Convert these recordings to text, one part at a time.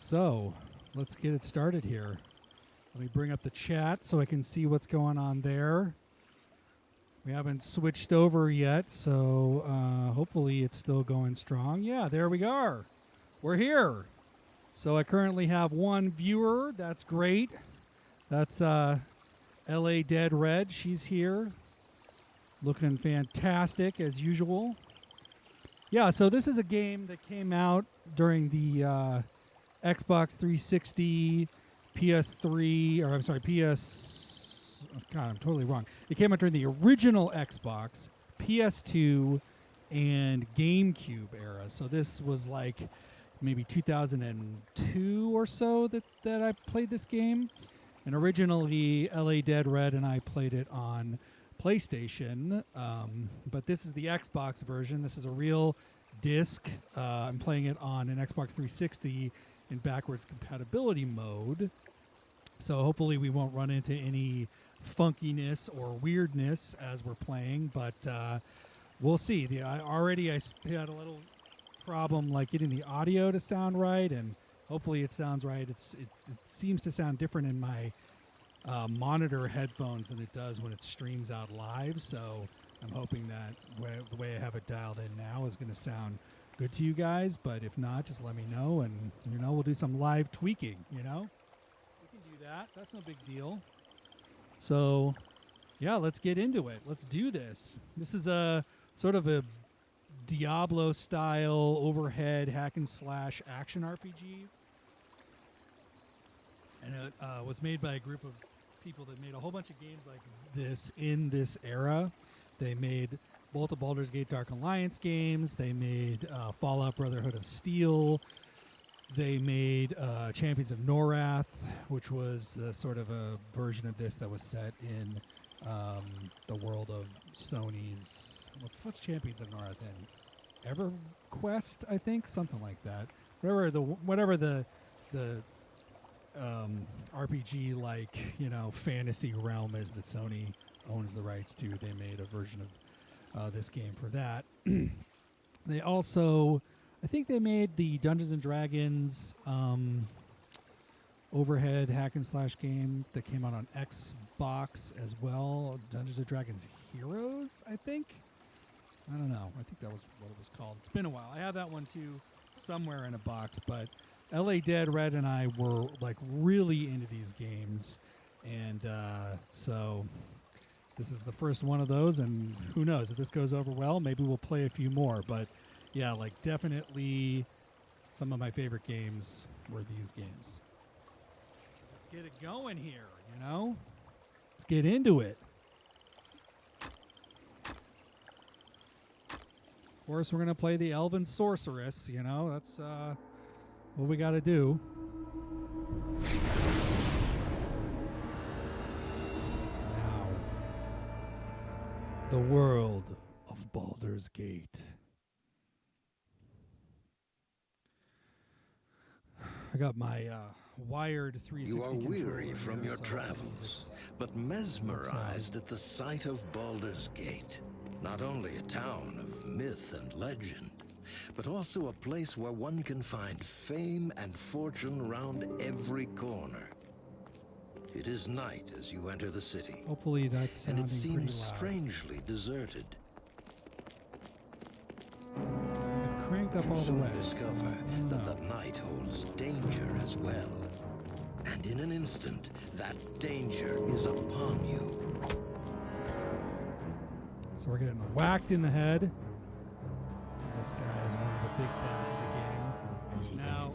So, let's get it started here. Let me bring up the chat so I can see what's going on there. We haven't switched over yet, so hopefully it's still going strong. Yeah, there we are. We're here. So I currently have one viewer. That's great. That's LA Dead Red. She's here. Looking fantastic as usual. Yeah, so this is a game that came out during the Xbox 360, PS3, or I'm sorry, God, I'm totally wrong. It came out during the original Xbox, PS2, and GameCube era. So this was like maybe 2002 or so that I played this game. And originally, LA Dead Red and I played it on PlayStation, but this is the Xbox version. This is a real disc. I'm playing it on an Xbox 360 in backwards compatibility mode. So hopefully we won't run into any funkiness or weirdness as we're playing, but we'll see. I had a little problem like getting the audio to sound right, and hopefully it sounds right. It seems to sound different in my monitor headphones than it does when it streams out live. So I'm hoping that the way I have it dialed in now is going to sound good to you guys. But if not, just let me know, and we'll do some live tweaking. We can do that. That's no big deal. So yeah, let's get into it. Let's do this. This is a sort of a Diablo style overhead hack and slash action RPG. And it was made by a group of people that made a whole bunch of games like this in this era. They made both the Baldur's Gate Dark Alliance games. They made Fallout Brotherhood of Steel. They made Champions of Norath, which was the sort of a version of this that was set in the world of Sony's... What's Champions of Norath in? EverQuest, I think? Something like that. Whatever the RPG like fantasy realm is that Sony owns the rights to. They made a version of this game for that. They also, I think they made the Dungeons and Dragons overhead hack and slash game that came out on Xbox as well. Dungeons and Dragons Heroes, I think. I don't know. I think that was what it was called. It's been a while. I have that one too somewhere in a box, but LA Dead Red and I were like really into these games, and so this is the first one of those, and who knows, if this goes over well, maybe we'll play a few more. But yeah, like definitely some of my favorite games were these games. Let's get it going here, Let's get into it. Of course, we're going to play the Elven Sorceress, that's what we got to do. Now, the world of Baldur's Gate. I got my wired 360 You are weary controller from here, your so travels, but mesmerized at the sight of Baldur's Gate. Not only a town of myth and legend, but also a place where one can find fame and fortune round every corner. It is night as you enter the city. Hopefully that's and sounding it seems pretty loud. strangely deserted. I cranked up You all the soon way. discover that the night holds danger as well. And in an instant, that danger is upon you. So we're getting whacked in the head. This guy is one of the big bads of the game. Now,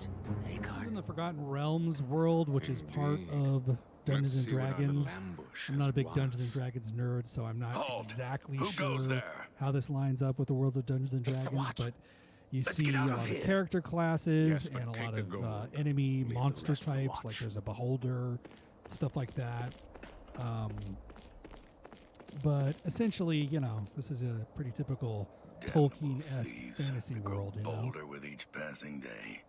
this is in the Forgotten Realms world, which is part of Dungeons and Dragons. I'm not a big Dungeons and Dragons nerd, so I'm not exactly sure how this lines up with the worlds of Dungeons and Dragons, but you see a lot of character classes and a lot of enemy monster types, like there's a beholder, stuff like that. But essentially, this is a pretty typical Tolkien-esque fantasy world, Bolder with each passing day.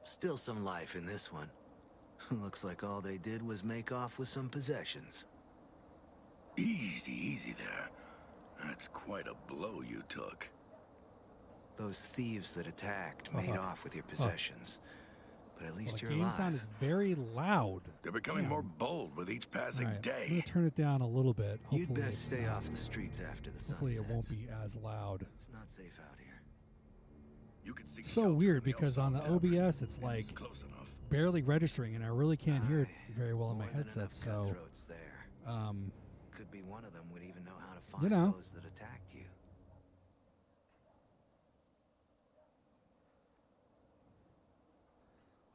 Still some life in this one. Looks like all they did was make off with some possessions. Easy there. That's quite a blow you took. Those thieves that attacked made off with your possessions. but at Well, least the you're game alive. sound is very loud. They're becoming more bold with each All passing right, I'm day. gonna turn it down a little bit. You'd Hopefully, best it's stay not- off the streets after the sun Hopefully, it won't sets. be as loud. It's not safe out here. You can seek So shelter weird in the because on the Elfsong Tavern. OBS, it's like close enough. barely registering, and I really can't hear it Aye, very well on my more than headset. enough So, cutthroats there. um, Could be one of them would even know how to find you know. those that attacked you.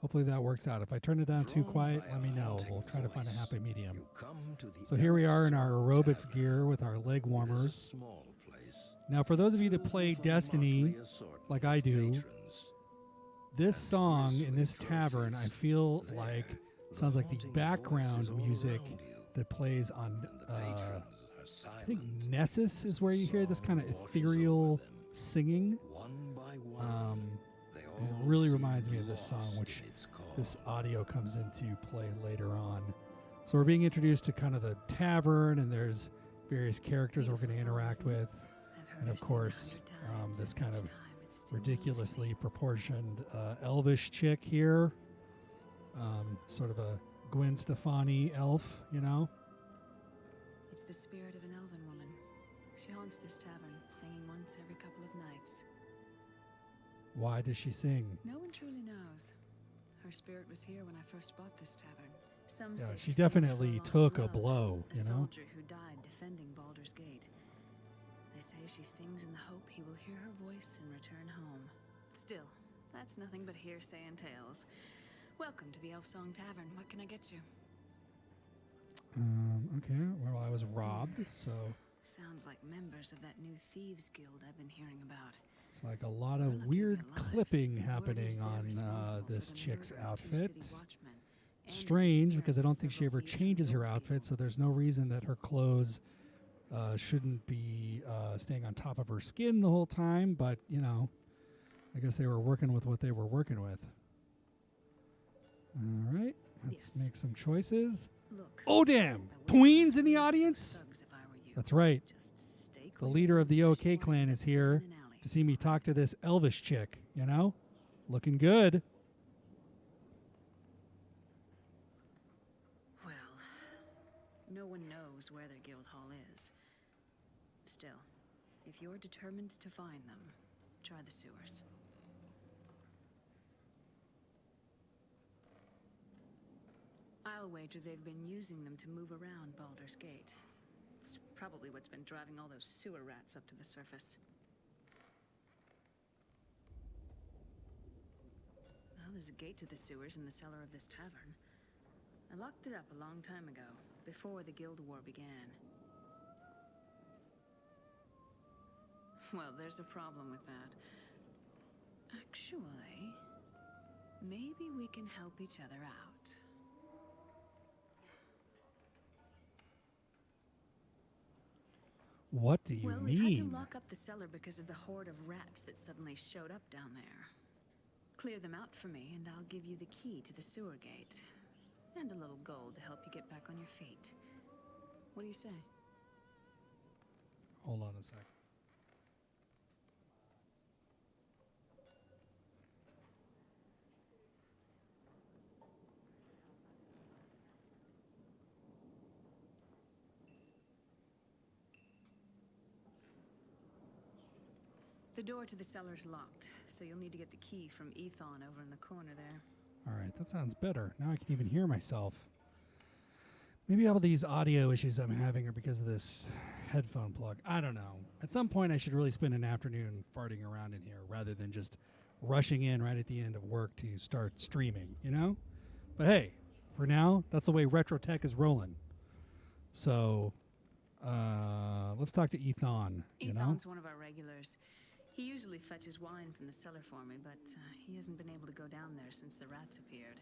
hopefully that works out. If I turn it down too Drawn quiet, by let me a know. haunting We'll try to find a voice, happy medium. you come to the So here we are in our Elfsong aerobics Tavern. gear with our leg It is a warmers. small place, Now, for those of you that filled play with a Destiny, motley assortment like I of do, patrons. this and song in grisly this tavern, I trophies. feel There, like the sounds like the haunting background voices all music around you, that plays on. and the patrons are I think silent. Nessus is where you hear this kind of Song washes ethereal over them. singing. One by one, they It all really seem reminds me of this song, lost which in its call. this audio comes into play later on. So we're being introduced to kind of the tavern, and there's various characters we're going to interact with, and of course, this kind of ridiculously proportioned elvish chick here, sort of a Gwen Stefani elf, you know. It's the spirit of an elven woman. She haunts this tavern, singing once every couple of nights. Why does she sing? No one truly knows. Her spirit was here when I first bought this tavern. Some Yeah, say she sings for definitely lost took a love, blow, a you know. soldier who died defending Baldur's Gate. They say she sings in the hope he will hear her voice and return home. Still, that's nothing but hearsay and tales. Welcome to the Elfsong Tavern. What can I get you? Okay, well, I was robbed, so Sounds like members of that new thieves guild I've been hearing about. it's like a lot of weird clipping happening on this chick's outfit. Strange, because I don't think she ever changes her outfit, so there's no reason that her clothes shouldn't be staying on top of her skin the whole time, but, you know, I guess they were working with what they were working with. All right, let's make some choices. Look, Oh, damn! Tweens in the audience? That's right. The leader of the OK clan is here to see me talk to this elvish chick, you know? Looking good. Well, no one knows where their guild hall is. Still, if you're determined to find them, try the sewers. I'll wager they've been using them to move around Baldur's Gate. It's probably what's been driving all those sewer rats up to the surface. Well, there's a gate to the sewers in the cellar of this tavern. I locked it up a long time ago, before the Guild War began. Well, there's a problem with that. Actually, maybe we can help each other out. What do you Well, we had mean? to lock up the cellar because of the horde of rats that suddenly showed up down there. Clear them out for me, and I'll give you the key to the sewer gate. And a little gold to help you get back on your feet. What do you say? Hold on a sec. The door to the cellar's locked, so you'll need to get the key from Ethon over in the corner there. All right, that sounds better. Now I can even hear myself. Maybe all these audio issues I'm having are because of this headphone plug. I don't know. At some point, I should really spend an afternoon farting around in here rather than just rushing in right at the end of work to start streaming, you know? But hey, for now, that's the way retro tech is rolling. So, let's talk to Ethon, you know? Ethon's one of our regulars. He usually fetches wine from the cellar for me, but he hasn't been able to go down there since the rats appeared.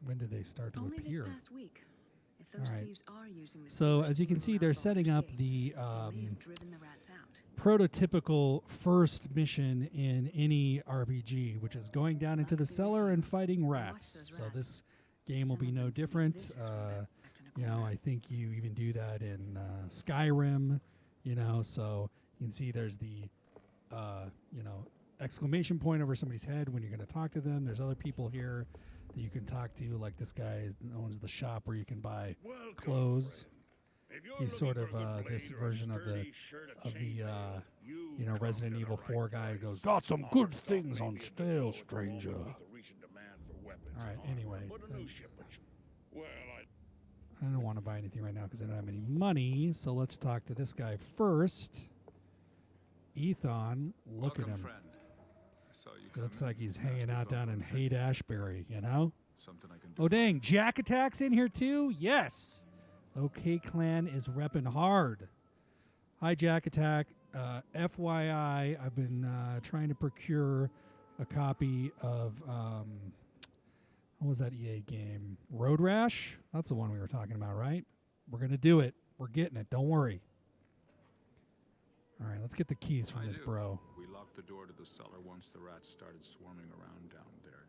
When did they start to Only appear? this past week. If those All right. thieves are using the So, sewers as to you can move see, around they're Baldur's setting up Gate, the they may have driven the rats out. prototypical first mission in any RPG, which is going down into the cellar and fighting rats. So this game will be no different. You know, I think you even do that in Skyrim, you know, so you can see there's the, you know, exclamation point over somebody's head when you're going to talk to them. There's other people here that you can talk to, like this guy owns the shop where you can buy clothes. He's sort of this version of the Resident Evil 4 guy who goes, "Got some good things on sale, stranger." All right, anyway. I don't want to buy anything right now because I don't have any money, so let's talk to this guy first. Ethan, look at him. Friend. He looks like he's hanging out down in Haight-Ashbury, you know? Something I can do. Oh, dang, Jack Attack's in here too? Yes! OK Clan is repping hard. Hi, Jack Attack. FYI, I've been trying to procure a copy of, what was that EA game? Road Rash? That's the one we were talking about, right? We're going to do it. We're getting it. Don't worry. All right, let's get the keys from this bro. We locked the door to the cellar once the rats started swarming around down there.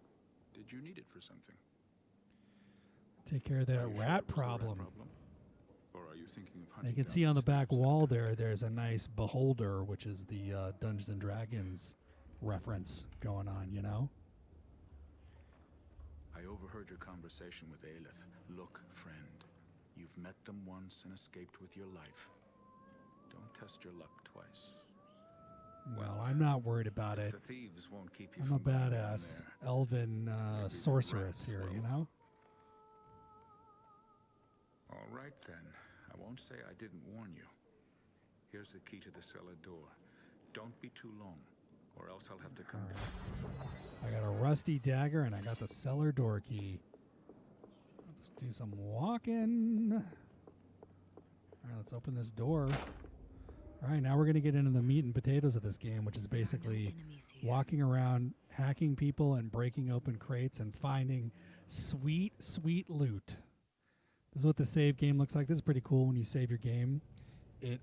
Did you need it for something? Take care of that Are you sure rat it was the problem. Or are you thinking of hunting You can down see on the the back steps? wall there's a nice beholder, which is the Dungeons and Dragons reference going on, you know? I overheard your conversation with Aelith. Look, friend, you've met them once and escaped with your life. Don't test your luck twice. Well, I'm not worried about it. The thieves won't keep you I'm a from going down badass there. elven Maybe the sorceress rats here, will. you know? All right, then. I won't say I didn't warn you. Here's the key to the cellar door. Don't be too long, or else I'll have to come back. I got a rusty dagger and I got the cellar door key. Let's do some walking. All right, let's open this door. All right, now we're going to get into the meat and potatoes of this game, which is basically walking around, hacking people, and breaking open crates and finding sweet, sweet loot. This is what the save game looks like. This is pretty cool when you save your game. It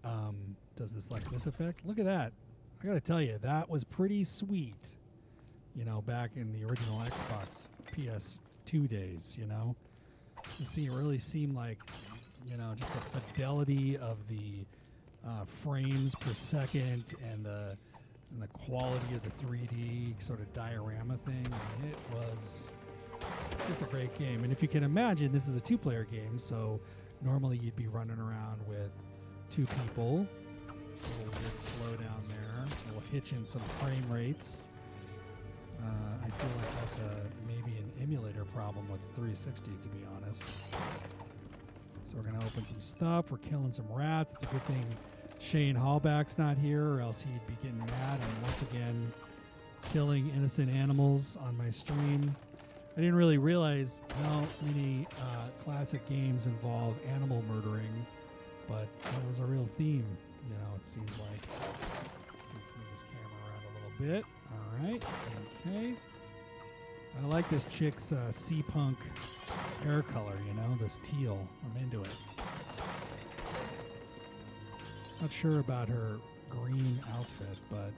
does this like this effect. Look at that. I got to tell you, that was pretty sweet. You know, back in the original Xbox PS2 days, you know. It really seemed like, you know, just the fidelity of the frames per second and the quality of the 3D sort of diorama thing. It was just a great game. And if you can imagine, this is a two-player game, so normally you'd be running around with two people. A little bit slow down there. We'll hitch in some frame rates. I feel like that's maybe an emulator problem with 360, to be honest. So we're going to open some stuff. We're killing some rats. It's a good thing Shane Hallback's not here, or else he'd be getting mad. I'm once again killing innocent animals on my stream. I didn't really realize how many classic games involve animal murdering, but that was a real theme, you know, it seems like. Let's move this camera around a little bit. All right. Okay. I like this chick's sea-punk hair color, you know, this teal. I'm into it. Not sure about her green outfit, but...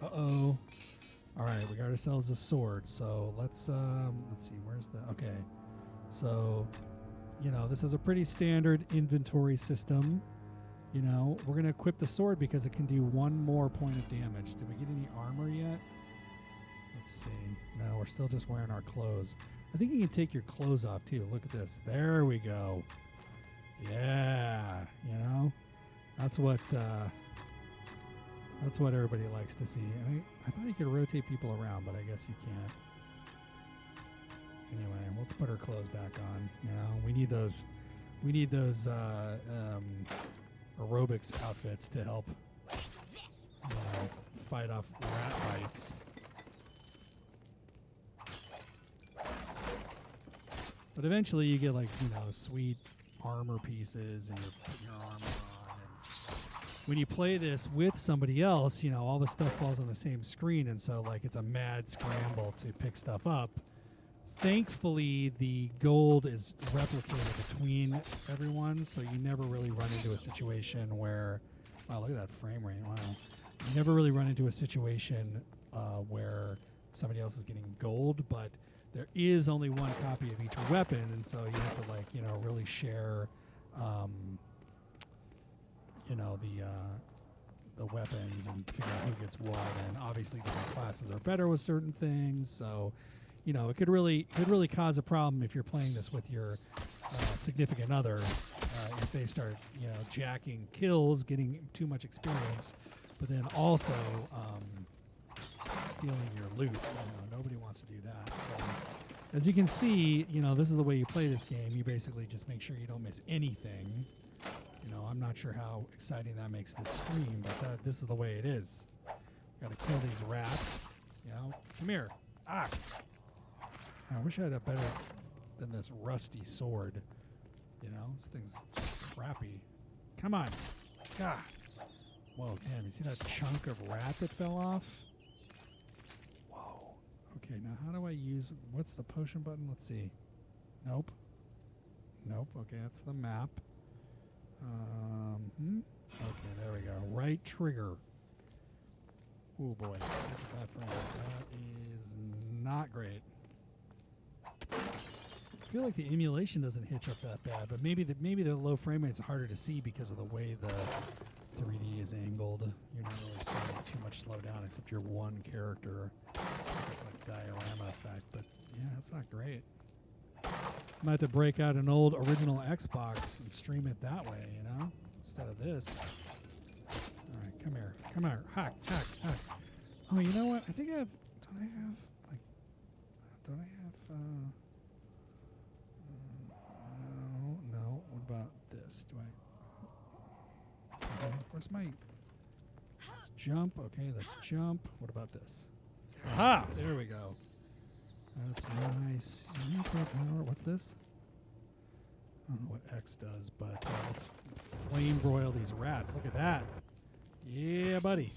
Uh-oh. All right, we got ourselves a sword, so let's see, where's the... Okay. So, you know, this is a pretty standard inventory system. You know, we're going to equip the sword because it can do one more point of damage. Did we get any armor yet? Let's see. No, we're still just wearing our clothes. I think you can take your clothes off, too. Look at this. There we go. Yeah, you know? That's what everybody likes to see. And I thought you could rotate people around, but I guess you can't. Anyway, let's put our clothes back on. You know, we need those aerobics outfits to help, you know, fight off rat bites. But eventually you get, like, you know, sweet armor pieces and you're putting your armor on. And when you play this with somebody else, you know, all the stuff falls on the same screen, and so, like, it's a mad scramble to pick stuff up. Thankfully, the gold is replicated between everyone, so you never really run into a situation where... Wow, look at that frame rate. Wow. You never really run into a situation where somebody else is getting gold, but there is only one copy of each weapon, and so you have to, like, you know, really share, you know, the weapons and figure out who gets what. And obviously, different classes are better with certain things. So, you know, it could really cause a problem if you're playing this with your significant other. If they start, you know, jacking kills, getting too much experience, but then also stealing your loot. You know, nobody wants to do that. So, as you can see, you know, this is the way you play this game. You basically just make sure you don't miss anything. You know, I'm not sure how exciting that makes this stream, but this is the way it is. Got to kill these rats. You know, come here. Ah! I wish I had a better than this rusty sword. You know, this thing's crappy. Come on. God. Whoa, damn, you see that chunk of rat that fell off? Whoa. Okay, now how do I use... What's the potion button? Let's see. Nope. Nope. Okay, that's the map. Okay, there we go. Right trigger. Oh, boy. Look at that frame. That is not great. I feel like the emulation doesn't hitch up that bad, but maybe the low frame rate's harder to see because of the way the 3D is angled. You're not really seeing too much slowdown except your one character. It's like diorama effect, but yeah, it's not great. I might have to break out an old original Xbox and stream it that way, you know, instead of this. All right, come here, come here, hack, hack, hack. Oh, you know what? I think I have. Don't I have? No. What about this? Do I? Okay, where's my? Let's jump. Okay, let's jump. What about this? Aha! There we go. That's nice. What's this? I don't know what X does, but let's flame broil these rats. Look at that. Yeah, buddy.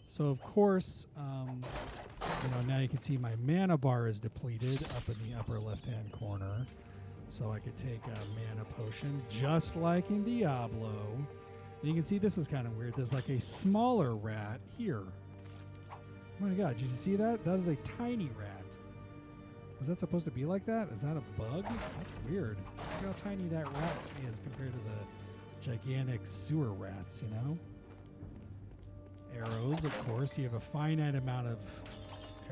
So, of course, you know, now you can see my mana bar is depleted up in the upper left-hand corner. So I could take a mana potion, just like in Diablo. And you can see this is kind of weird. There's like a smaller rat here. Oh my god, did you see that? That is a tiny rat. Was that supposed to be like that? Is that a bug? That's weird. Look how tiny that rat is compared to the gigantic sewer rats, you know? Arrows, of course. You have a finite amount of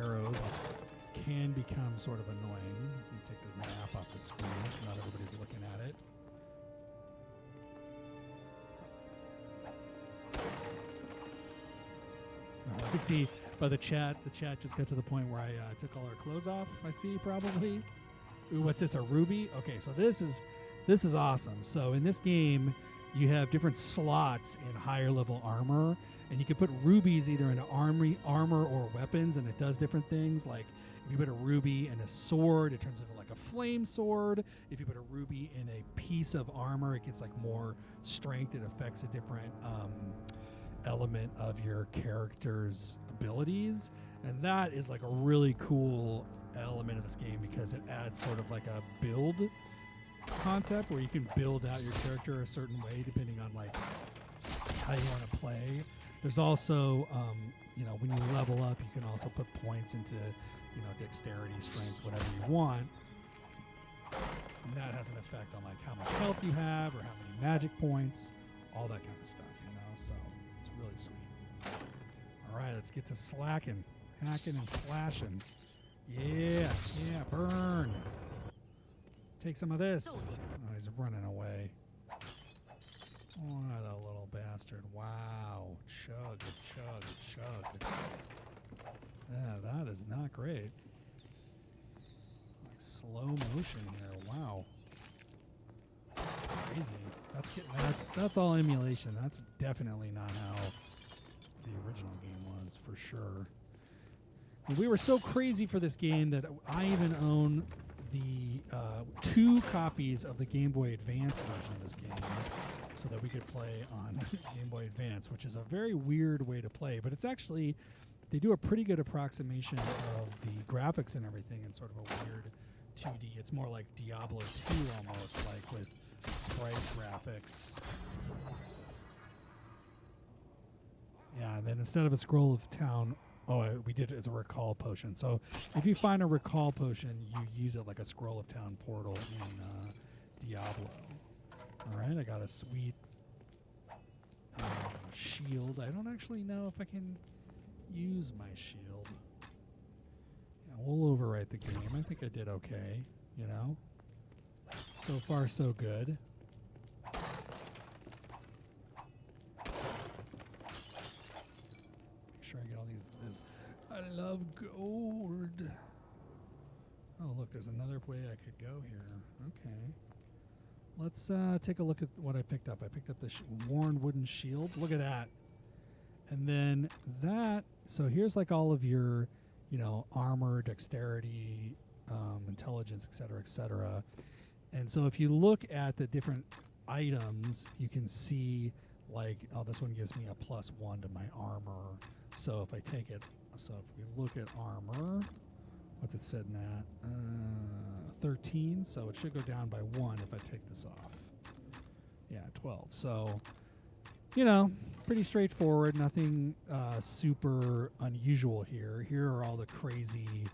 arrows, which can become sort of annoying. Let me take the map off the screen so not everybody's looking at it. I can see by the chat just got to the point where I took all our clothes off, I see, probably. Ooh, what's this, a ruby? Okay, so this is awesome. So in this game, you have different slots in higher level armor, and you can put rubies either into armor or weapons, and it does different things. Like if you put a ruby in a sword, it turns into like a flame sword. If you put a ruby in a piece of armor, it gets like more strength. It affects a different element of your character's abilities, and that is like a really cool element of this game because it adds sort of like a build concept where you can build out your character a certain way depending on like how you want to play. There's also you know, when you level up, you can also put points into, you know, dexterity, strength, whatever you want, and that has an effect on like how much health you have or how many magic points, all that kind of stuff, you know. So it's really sweet. All right, let's get to slacking, hacking and slashing. Yeah, burn. Take some of this. Oh, he's running away. What a little bastard. Wow. Chug. Yeah, that is not great. Like slow motion here. Wow. Crazy. That's all emulation. That's definitely not how the original game was, for sure. And we were so crazy for this game that I even own the 2 copies of the Game Boy Advance version of this game so that we could play on Game Boy Advance, which is a very weird way to play, but it's actually, they do a pretty good approximation of the graphics and everything in sort of a weird 2D. It's more like Diablo 2 almost, like with sprite graphics. Yeah, and then instead of a scroll of town, we did it as a recall potion. So if you find a recall potion, you use it like a scroll of town portal in Diablo. All right, I got a sweet shield. I don't actually know if I can use my shield. Yeah, we'll overwrite the game. I think I did okay, you know. So far, so good. Make sure I get all these. I love gold. Oh, look, there's another way I could go here. Okay. Let's take a look at what I picked up. I picked up the worn wooden shield. Look at that. And then that, so here's like all of your, you know, armor, dexterity, intelligence, et cetera, et cetera. And so if you look at the different items, you can see like, oh, this one gives me a +1 to my armor. So if I take it, so if we look at armor, what's it said in that? 13, so it should go down by 1 if I take this off. Yeah, 12. So, you know, pretty straightforward. Nothing super unusual here. Here are all the crazy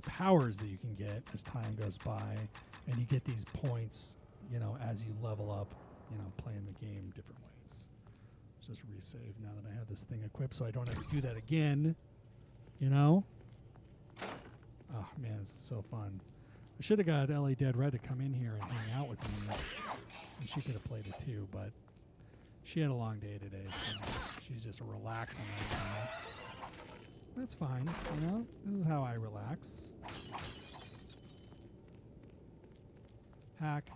powers that you can get as time goes by. And you get these points, you know, as you level up, you know, playing the game different ways. Let's just resave now that I have this thing equipped so I don't have to do that again, you know? Oh, man, this is so fun. I should have got Ellie Dead Red to come in here and hang out with me. And she could have played it too, but she had a long day today, so she's just relaxing right now. That's fine, you know? This is how I relax. Hack.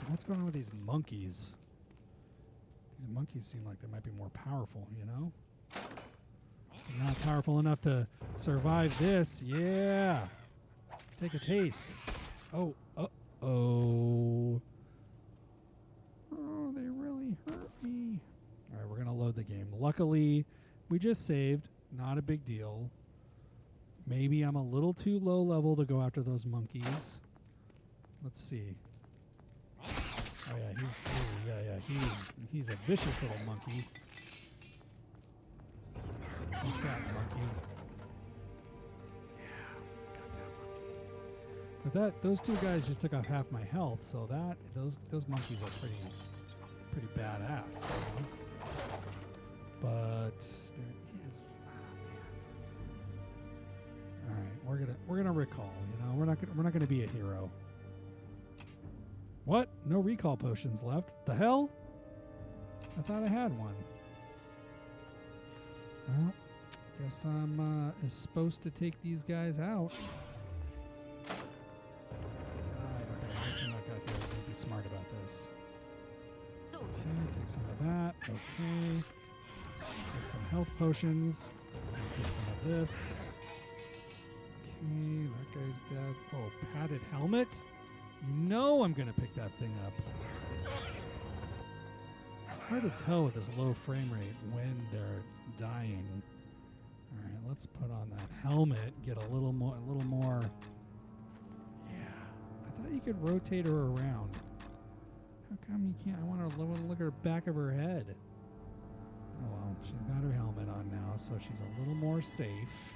What's going on with these monkeys? These monkeys seem like they might be more powerful, you know? They're not powerful enough to survive this. Yeah. Take a taste. Oh, oh, they really hurt me. All right, we're going to load the game. Luckily, we just saved. Not a big deal. Maybe I'm a little too low level to go after those monkeys. Let's see. Oh yeah, he's a vicious little monkey. Take that monkey. Yeah, got that monkey. But those two guys just took off half my health, so those monkeys are pretty badass. You know? But there is. Oh man. All right, we're gonna recall. You know, we're not gonna be a hero. What? No recall potions left. The hell? I thought I had one. Well, guess I'm is supposed to take these guys out. Okay, I got here. Be smart about this. Okay, take some of that. Okay. Take some health potions. Take some of this. Okay, that guy's dead. Oh, padded helmet? You know I'm going to pick that thing up. It's hard to tell with this low frame rate when they're dying. All right, let's put on that helmet. Get a little more. Yeah, I thought you could rotate her around. How come you can't? I want to look at the back of her head. Oh well, she's got her helmet on now, so she's a little more safe.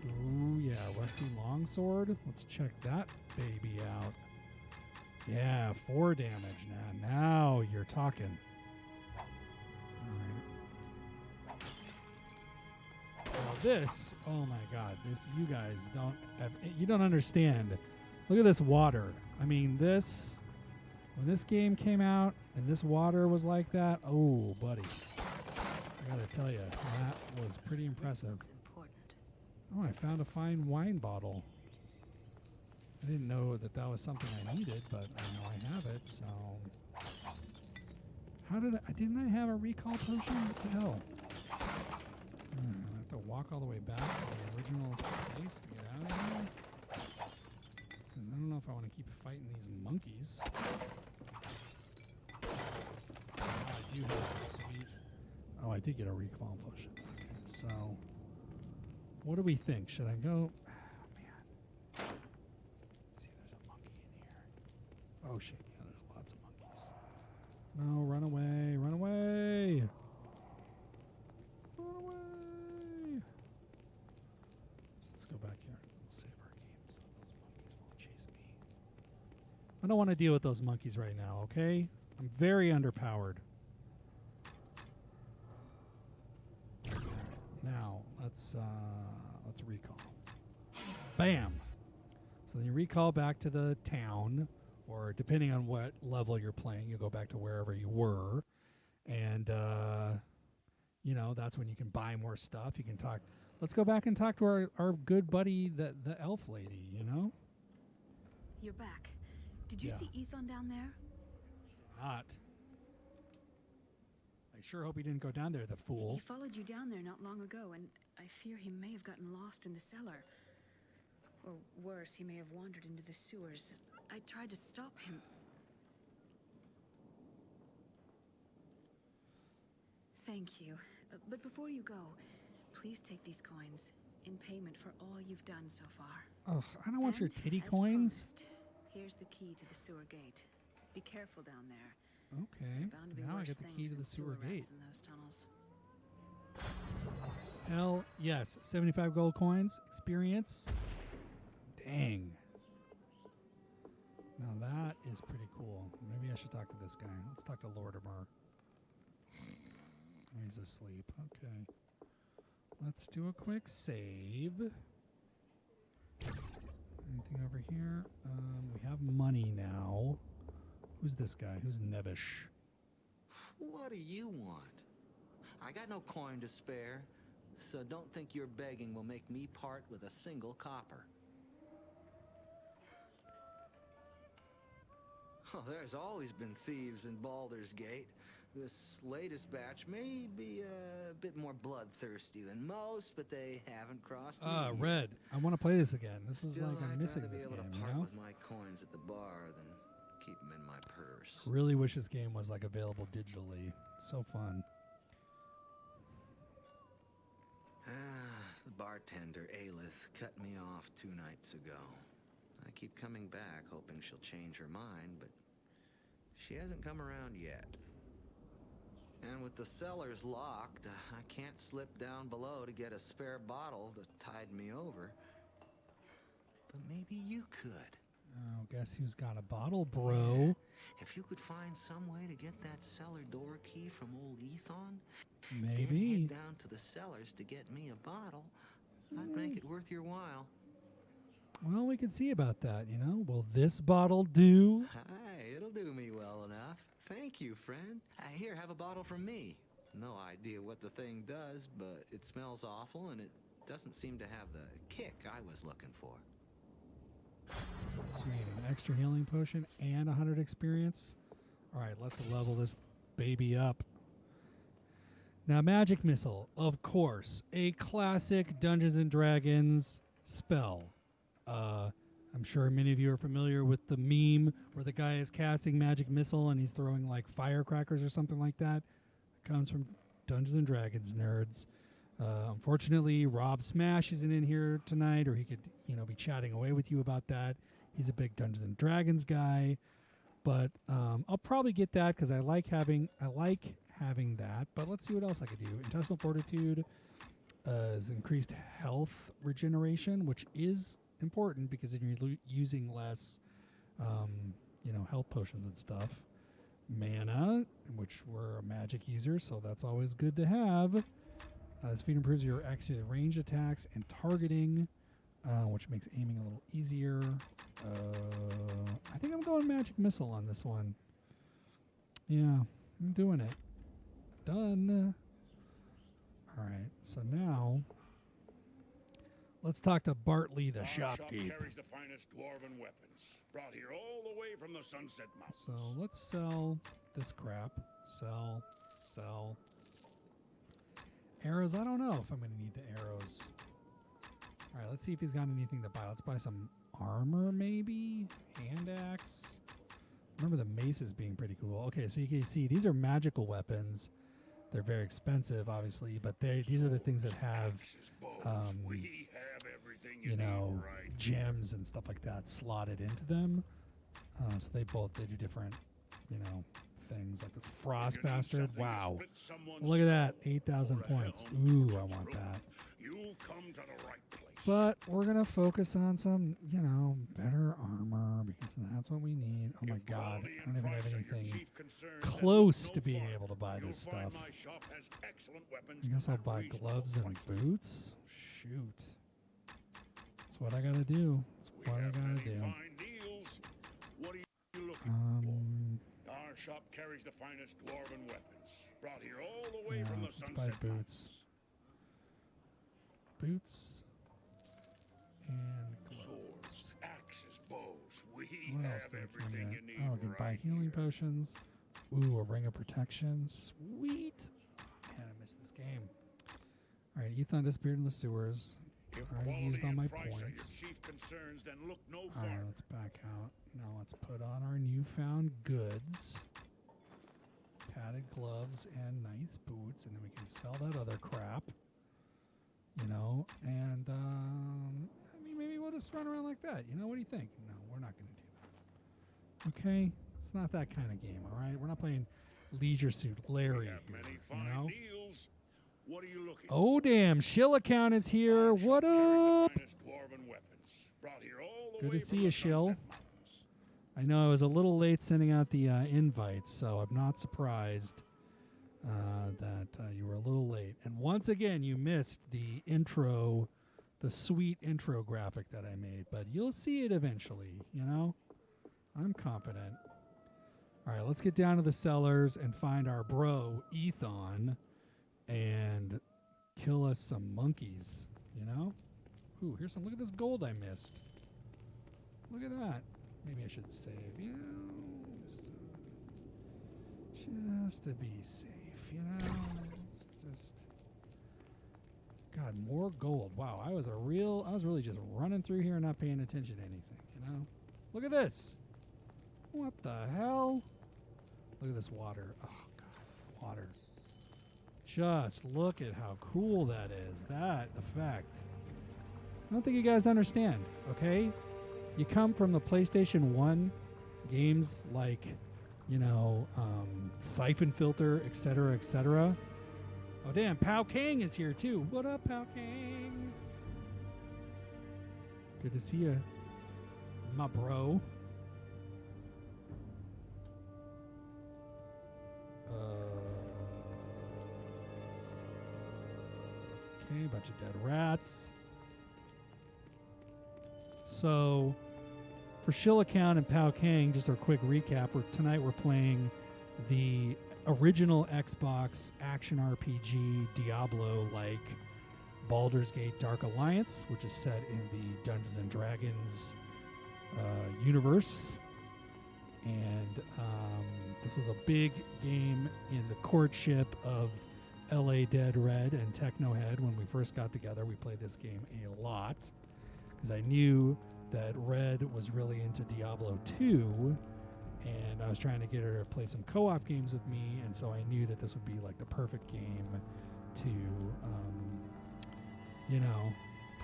Ooh, yeah, rusty longsword. Let's check that baby out. Yeah, 4 damage now. Now you're talking. All right. Now this, oh my God, this, you guys you don't understand. Look at this water. I mean, this, when this game came out and this water was like that, oh, buddy. I gotta tell you, that was pretty impressive. Oh, I found a fine wine bottle. I didn't know that was something I needed, but now I have it, so... Didn't I have a recall potion? What the hell? I have to walk all the way back to the original place to get out of here? Because I don't know if I want to keep fighting these monkeys. I do have a sweet... Oh, I did get a recall potion. Okay, so... What do we think? Should I go? Oh, man. Let's see if there's a monkey in here. Oh, shit. Yeah, there's lots of monkeys. No, run away. Run away. Run away. Let's go back here and save our game so those monkeys won't chase me. I don't want to deal with those monkeys right now, okay? I'm very underpowered. Now, let's recall. Bam! So then you recall back to the town, or depending on what level you're playing, you go back to wherever you were. And, that's when you can buy more stuff. You can talk. Let's go back and talk to our good buddy, the elf lady, You're back. Did you Yeah. see Ethon down there? Not. I sure hope he didn't go down there, the fool. He followed you down there not long ago, and I fear he may have gotten lost in the cellar. Or worse, he may have wandered into the sewers. I tried to stop him. Thank you. But before you go, please take these coins in payment for all you've done so far. Ugh, I don't want your And, titty as coins. promised, here's the key to the sewer gate. Be careful down there. Okay, Bound to be now I worse get the key things to the than sewer rats gate. in those tunnels. Hell yes, 75 gold coins, experience. Dang. Now that is pretty cool. Maybe I should talk to this guy. Let's talk to Lortimer. Oh, he's asleep. Okay. Let's do a quick save. Anything over here? We have money now. Who's this guy? Who's Nebbish? What do you want? I got no coin to spare, so don't think your begging will make me part with a single copper. Oh, there's always been thieves in Baldur's Gate. This latest batch may be a bit more bloodthirsty than most, but they haven't crossed me yet. Red. I want to play this again. This is Still, like I'm I'd missing rather this be able game, to you part know? with my coins at the bar than keep them in my purse. Really wish this game was like available digitally. So fun. The bartender, Aelith, cut me off 2 nights ago. I keep coming back, hoping she'll change her mind, but she hasn't come around yet. And with the cellars locked, I can't slip down below to get a spare bottle to tide me over. But maybe you could. Oh, guess who's got a bottle, bro? If you could find some way to get that cellar door key from old Ethon, then Maybe. head down to the cellars to get me a bottle, I'd make it worth your while. Well, we can see about that, you know? Will this bottle do? Hi, it'll do me well enough. Thank you, friend. Here, have a bottle from me. No idea what the thing does, but it smells awful and it doesn't seem to have the kick I was looking for. Sweet. An extra healing potion and 100 experience. All right, let's level this baby up. Now, Magic Missile, of course, a classic Dungeons and Dragons spell. I'm sure many of you are familiar with the meme where the guy is casting Magic Missile and he's throwing like firecrackers or something like that. It comes from Dungeons and Dragons nerds. Unfortunately, Rob Smash isn't in here tonight, or he could, be chatting away with you about that. He's a big Dungeons and Dragons guy, but I'll probably get that because I like having that. But let's see what else I could do. Intestinal Fortitude is increased health regeneration, which is important because then you're using less, health potions and stuff. Mana, which we're a magic user, so that's always good to have. This feat improves your actually range attacks and targeting, which makes aiming a little easier. I think I'm going Magic Missile on this one. Yeah, I'm doing it. Done. All right, so now let's talk to Bartley, the Our shop shopkeep. carries the finest dwarven weapons, brought here all the way from the Sunset Mountains. So let's sell this crap. Sell. Arrows, I don't know if I'm going to need the arrows. All right, let's see if he's got anything to buy. Let's buy some armor, maybe? Hand axe. Remember the maces being pretty cool. Okay, so you can see these are magical weapons. They're very expensive, obviously, but these are the things that have, We have everything you need, right? gems and stuff like that slotted into them. So they do different, things like the Frost You need Bastard. something to Wow. split someone's Look at that. skull 8,000 or a points. helm Ooh, to I its want root. that. You come to the right place. But we're going to focus on some, you know, better armor because that's what we need. Oh my god, I don't even have anything close to being able to buy this stuff. I guess I'll buy gloves and boots. Shoot. That's what I gotta do. That's what I gotta do. What are you looking for? Our shop carries the finest dwarven weapons, brought here all the way from the let's Sunset buy boots. Mountains. Boots and gloves. Swords, axes, bows. We What else have do we everything you get? need. Oh, we can buy right healing here. potions. Ooh, a ring of protection. Sweet. Man, I missed this game. All right, Ethan disappeared in the sewers. If I already quality used all and my price are your points. chief concerns, then look no All right, farther. let's back out. Now let's put on our newfound goods. Padded gloves and nice boots, and then we can sell that other crap. You know, and I mean, maybe we'll just run around like that. You know, what do you think? No, we're not going to do that. Okay, it's not that kind of game. All right, we're not playing Leisure Suit Larry We have here. many You fine know. deals. What are you looking Oh for? damn, Shill account is here. Our shop What carries the up? finest dwarven weapons, brought here all the Good way to from see the you, Shill. Sunset Mountains. I know I was a little late sending out the invites, so I'm not surprised that you were a little late. And once again, you missed the intro, the sweet intro graphic that I made, but you'll see it eventually, you know? I'm confident. All right, let's get down to the cellars and find our bro, Ethan, and kill us some monkeys, you know? Ooh, here's some. Look at this gold I missed. Look at that. Maybe I should save, you know, just to be safe, you know. It's just, God, more gold. Wow, I was really just running through here and not paying attention to anything, you know. Look at this. What the hell? Look at this water. Oh God, water. Just look at how cool that is. That effect. I don't think you guys understand, okay? You come from the PlayStation 1 games like, you know, Siphon Filter, etc., etc. Oh, damn, Pao Kang is here, too. What up, Pao Kang? Good to see you, my bro. Okay, bunch of dead rats. So, for Shill account and Pao Kang, just a quick recap. Tonight we're playing the original Xbox action RPG Diablo-like Baldur's Gate Dark Alliance, which is set in the Dungeons and Dragons universe. And this was a big game in the courtship of LA Dead Red and Teknohed. When we first got together, we played this game a lot because I knew that Red was really into Diablo 2, and I was trying to get her to play some co-op games with me, and so I knew that this would be like the perfect game to, you know,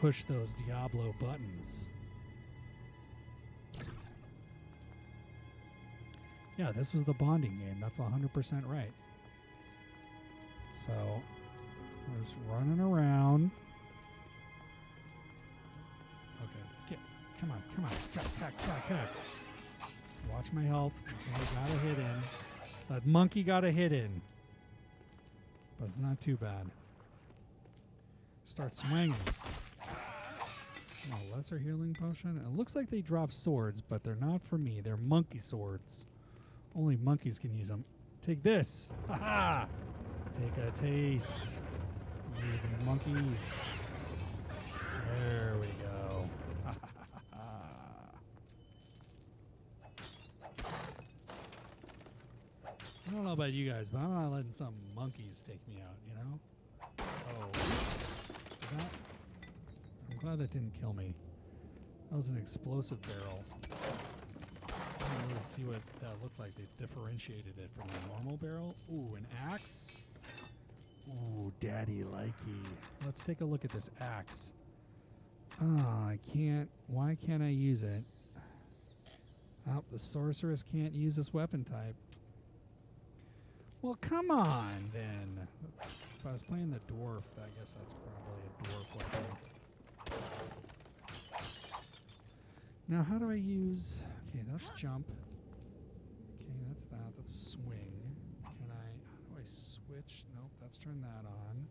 push those Diablo buttons. Yeah, this was the bonding game. That's 100% right. So, we're just running around. Okay, come on. Back. Watch my health. Okay, got a hit in. That monkey got a hit in. But it's not too bad. Start swinging. Oh, lesser healing potion. It looks like they drop swords, but they're not for me. They're monkey swords. Only monkeys can use them. Take this. Ha ha! Take a taste. You monkeys. There we go. I don't know about you guys, but I'm not letting some monkeys take me out, you know? Oh, oops. I'm glad that didn't kill me. That was an explosive barrel. I didn't really see what that looked like. They differentiated it from the normal barrel. Ooh, an axe. Ooh, daddy likey. Let's take a look at this axe. Oh, I can't. Why can't I use it? Oh, the sorceress can't use this weapon type. Well, come on, then. If I was playing the dwarf, I guess that's probably a dwarf weapon. Now, how do I use... Okay, that's jump. Okay, that's that. That's swing. Can I... How do I switch? Nope, that's turn that on.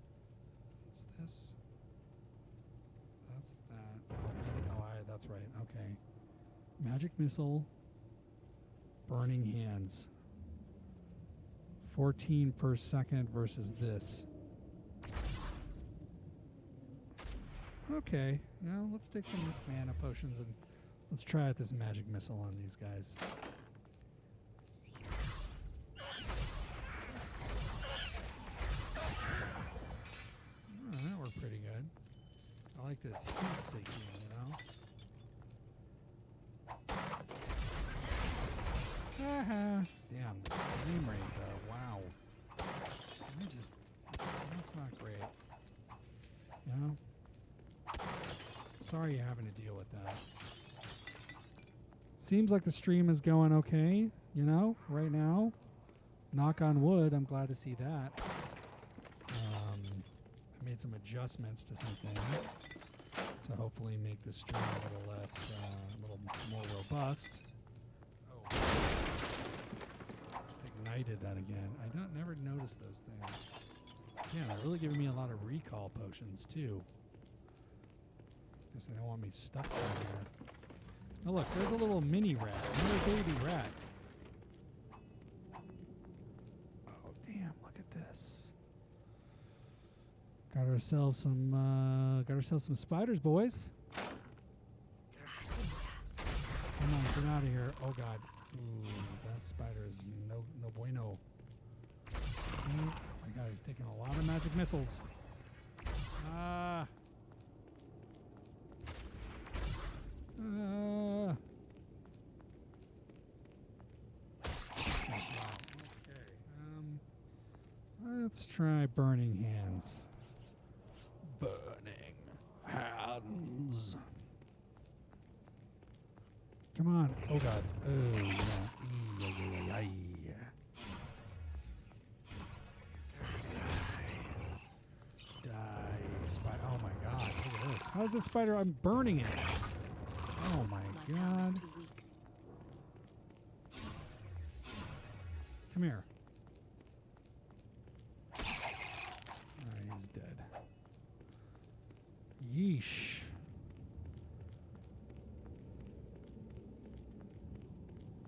What's this? That's that. Oh, maybe, that's right. Okay. Magic missile. Burning hands. 14 per second versus this. Okay. Now, let's take some mana potions and let's try out this magic missile on these guys. Oh, that worked pretty good. I like that it's heat seeking, you know? Damn, this frame rate though, wow. That's not great. You know? Sorry you're having to deal with that. Seems like the stream is going okay, you know, right now. Knock on wood, I'm glad to see that. I made some adjustments to some things to hopefully make the stream a little less, a little more robust. Oh, just ignited that again. I never noticed those things. Yeah, they're really giving me a lot of recall potions too. Guess they don't want me stuck down here. Oh look, there's a little mini rat, another baby rat. Oh damn, look at this. Got ourselves some spiders, boys. Come on, get out of here. Oh god. Ooh, that spider is no bueno. Oh my god, he's taking a lot of magic missiles. Okay. Let's try burning hands. Burning hands. Come on. Oh god. Oh yeah. Die. Spider. Oh my god. Look at this. How's this spider? I'm burning it. Oh my god. Come here. Alright, he's dead. Yeesh.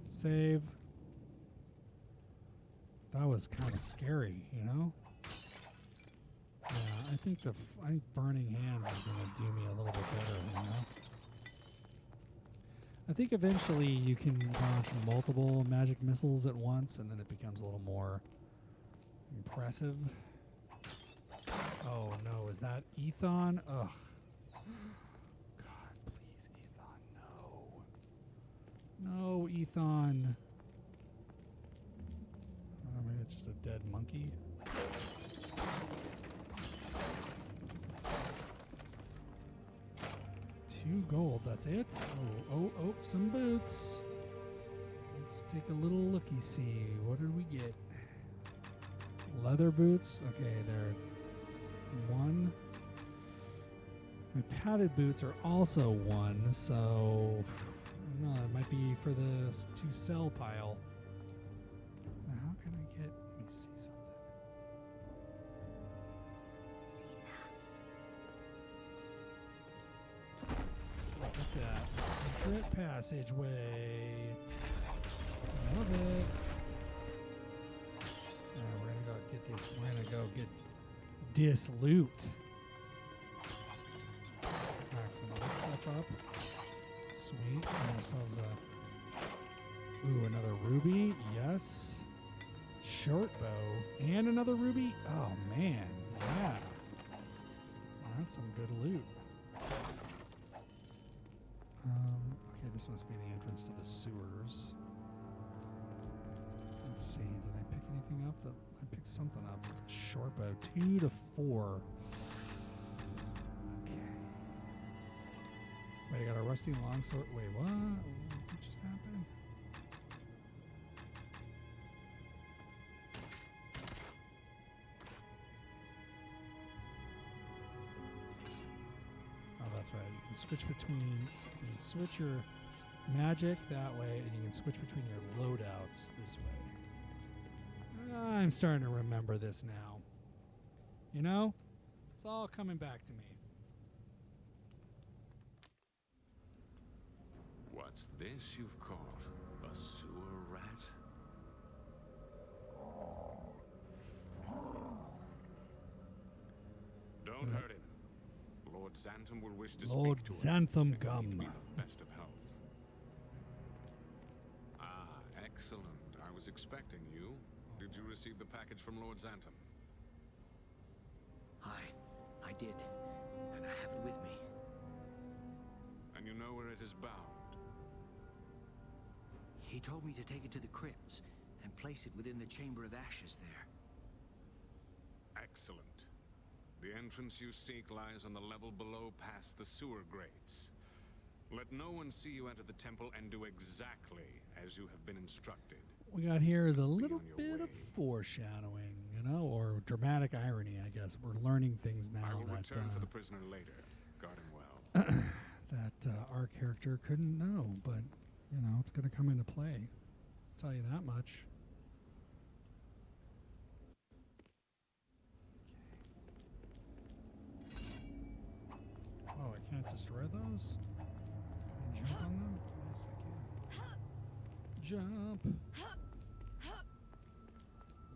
Save. That was kind of scary, you know? Yeah, I think burning hands is going to do me a little bit better, you know? I think eventually you can launch multiple magic missiles at once, and then it becomes a little more impressive. Oh no, is that Ethon? Ugh. God, please, Ethon, no. No, Ethon. Oh, maybe it's just a dead monkey. 2 gold, that's it? Oh, some boots. Let's take a little looky-see. What did we get? Leather boots? Okay, they're 1. My padded boots are also 1, so... No, it might be for the to sell pile. Now, how can I get... Let me see something. Look at that. Secret passageway. Love it. Now we're gonna go get this. We're gonna go get this loot. Pack some other stuff up. Sweet. Get ourselves a... Ooh, another ruby. Yes. Short bow. And another ruby. Oh, man. Yeah. That's some good loot. Okay, this must be the entrance to the sewers. Let's see. Did I pick anything up? I picked something up. Short bow. 2 to 4. Wait, I got a rusty longsword. Wait, what? What just happened? Oh, that's that's right. You can switch between. You can switch your magic that way, and you can switch between your loadouts this way. I'm starting to remember this now. You know, it's all coming back to me. What's this you've caught? A sewer rat? Don't hurt him. Lord Xantham will wish to Lord speak to him. Xantham and he'll Gum. be the best of health. Ah, excellent. I was expecting you. Did you receive the package from Lord Xantham? I did. And I have it with me. And you know where it is bound? He told me to take it to the crypts and place it within the Chamber of Ashes there. Excellent. The entrance you seek lies on the level below past the sewer grates. Let no one see you enter the temple and do exactly as you have been instructed. What we got here is a little on your bit of way. foreshadowing, you know, or dramatic irony, I guess. We're learning things now I will that return for the prisoner later. Guard him well. that our character couldn't know, but you know, it's going to come into play. I'll tell you that much. Oh, I can't destroy those? Can I jump on them? Yes, I can. Jump!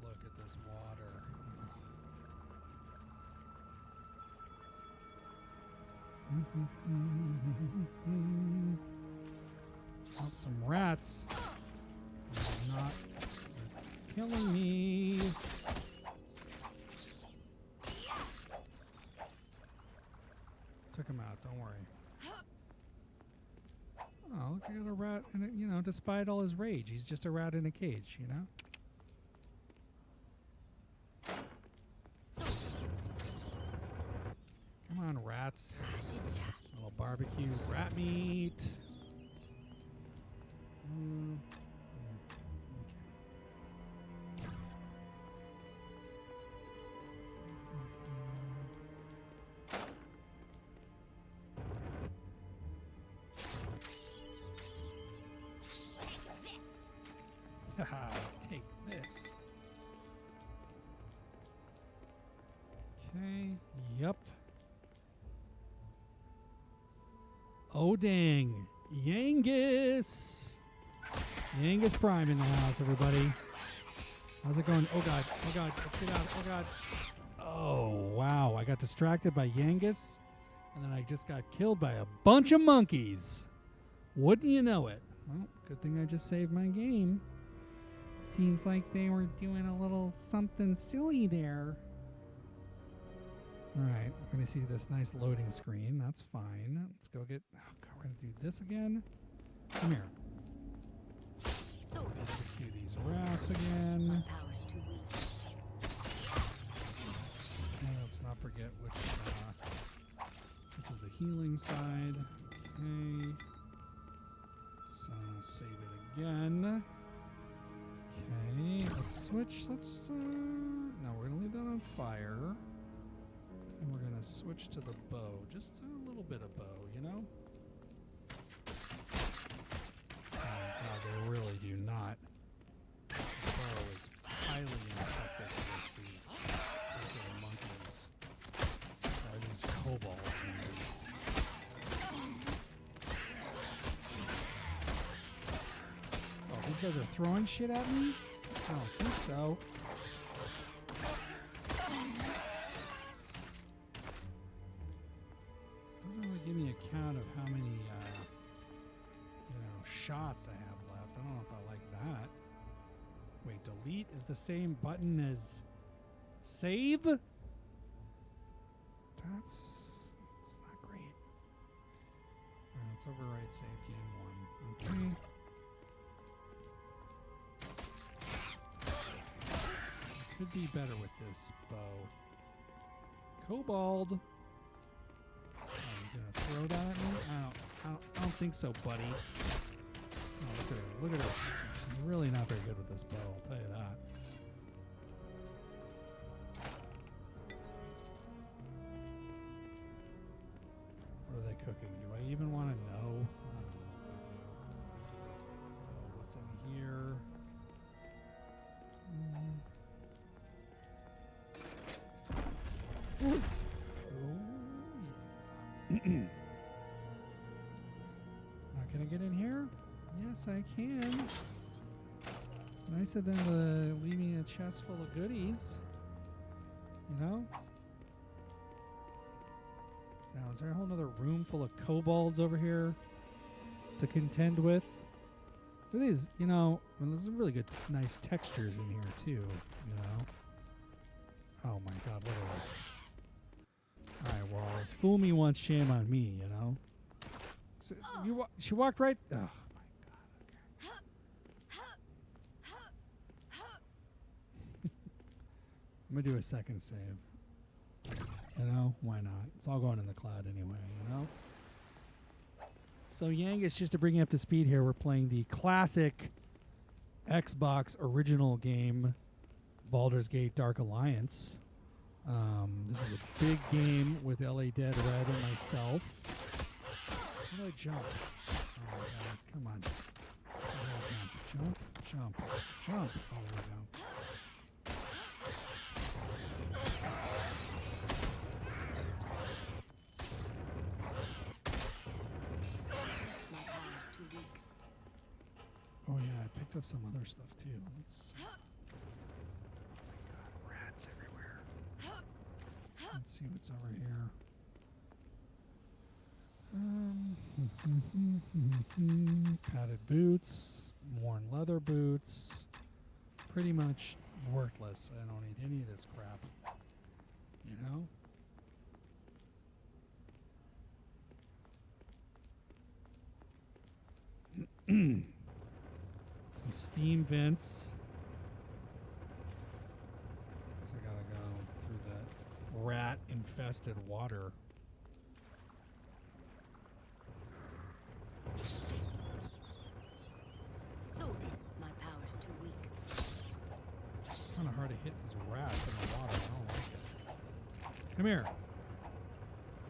Look at this water. Oh, some rats. They're not killing me. Took him out, don't worry. Oh, look, I got a rat, and you know, despite all his rage, he's just a rat in a cage, you know? Come on, rats. A little barbecue rat meat. Okay. Haha, take this. Okay, yep. Oh dang, Yangus! Yangus Prime in the house, everybody. How's it going? Oh god, oh god, get out, oh god. Oh wow, I got distracted by Yangus, and then I just got killed by a bunch of monkeys. Wouldn't you know it? Well, good thing I just saved my game. Seems like they were doing a little something silly there. Alright, we're going to see this nice loading screen. That's fine. Let's go get... Oh, God, we're going to do this again. Come here. Do these rats again. Okay, let's not forget which is the healing side. Okay. Let's save it again. Okay, let's switch. No, we're going to leave that on fire. And we're going to switch to the bow. Just a little bit of bow, you know? Oh, God, they really do not. The bow is highly ineffective against these particular monkeys. Or these kobolds, Oh, these guys are throwing shit at me? I don't think so. Doesn't really give me a count of how many, shots I have left. I don't know if I like that. Wait, delete is the same button as save? That's not great. Alright, let's overwrite save game 1. Okay. Could be better with this bow. Kobold. Oh, he's gonna throw that at me? I don't think so, buddy. Oh, look at her. Look at her. She's really not very good with this bow, I'll tell you that. What are they cooking? Do I even want to know? I don't know if I do. Oh, what's in here? Oh, yeah. Not gonna get in here? Yes, I can. Nicer than leaving a chest full of goodies. You know? Now, is there a whole other room full of kobolds over here to contend with? Look at these, you know, there's some really good, nice textures in here, too, you know? Oh my god, look at this. Alright, well, fool me once, shame on me, you know? So she walked right... Oh, my god. I'm going to do a second save. You know, why not? It's all going in the cloud anyway, you know? So, Yangus, just to bring you up to speed here, we're playing the classic Xbox original game, Baldur's Gate Dark Alliance. This is a big game with LA Dead Red and myself. How do I jump? Oh my god, come on. Jump, jump, jump, jump. Oh, there we go. Oh yeah, I picked up some other stuff too. Let's. Oh my god, rats everywhere. Let's see what's over here. Padded boots, worn leather boots. Pretty much worthless. I don't need any of this crap. You know? Some steam vents. I gotta go through that rat-infested water. So dead. My power's too weak. It's kind of hard to hit these rats in the water. I don't like it. Come here.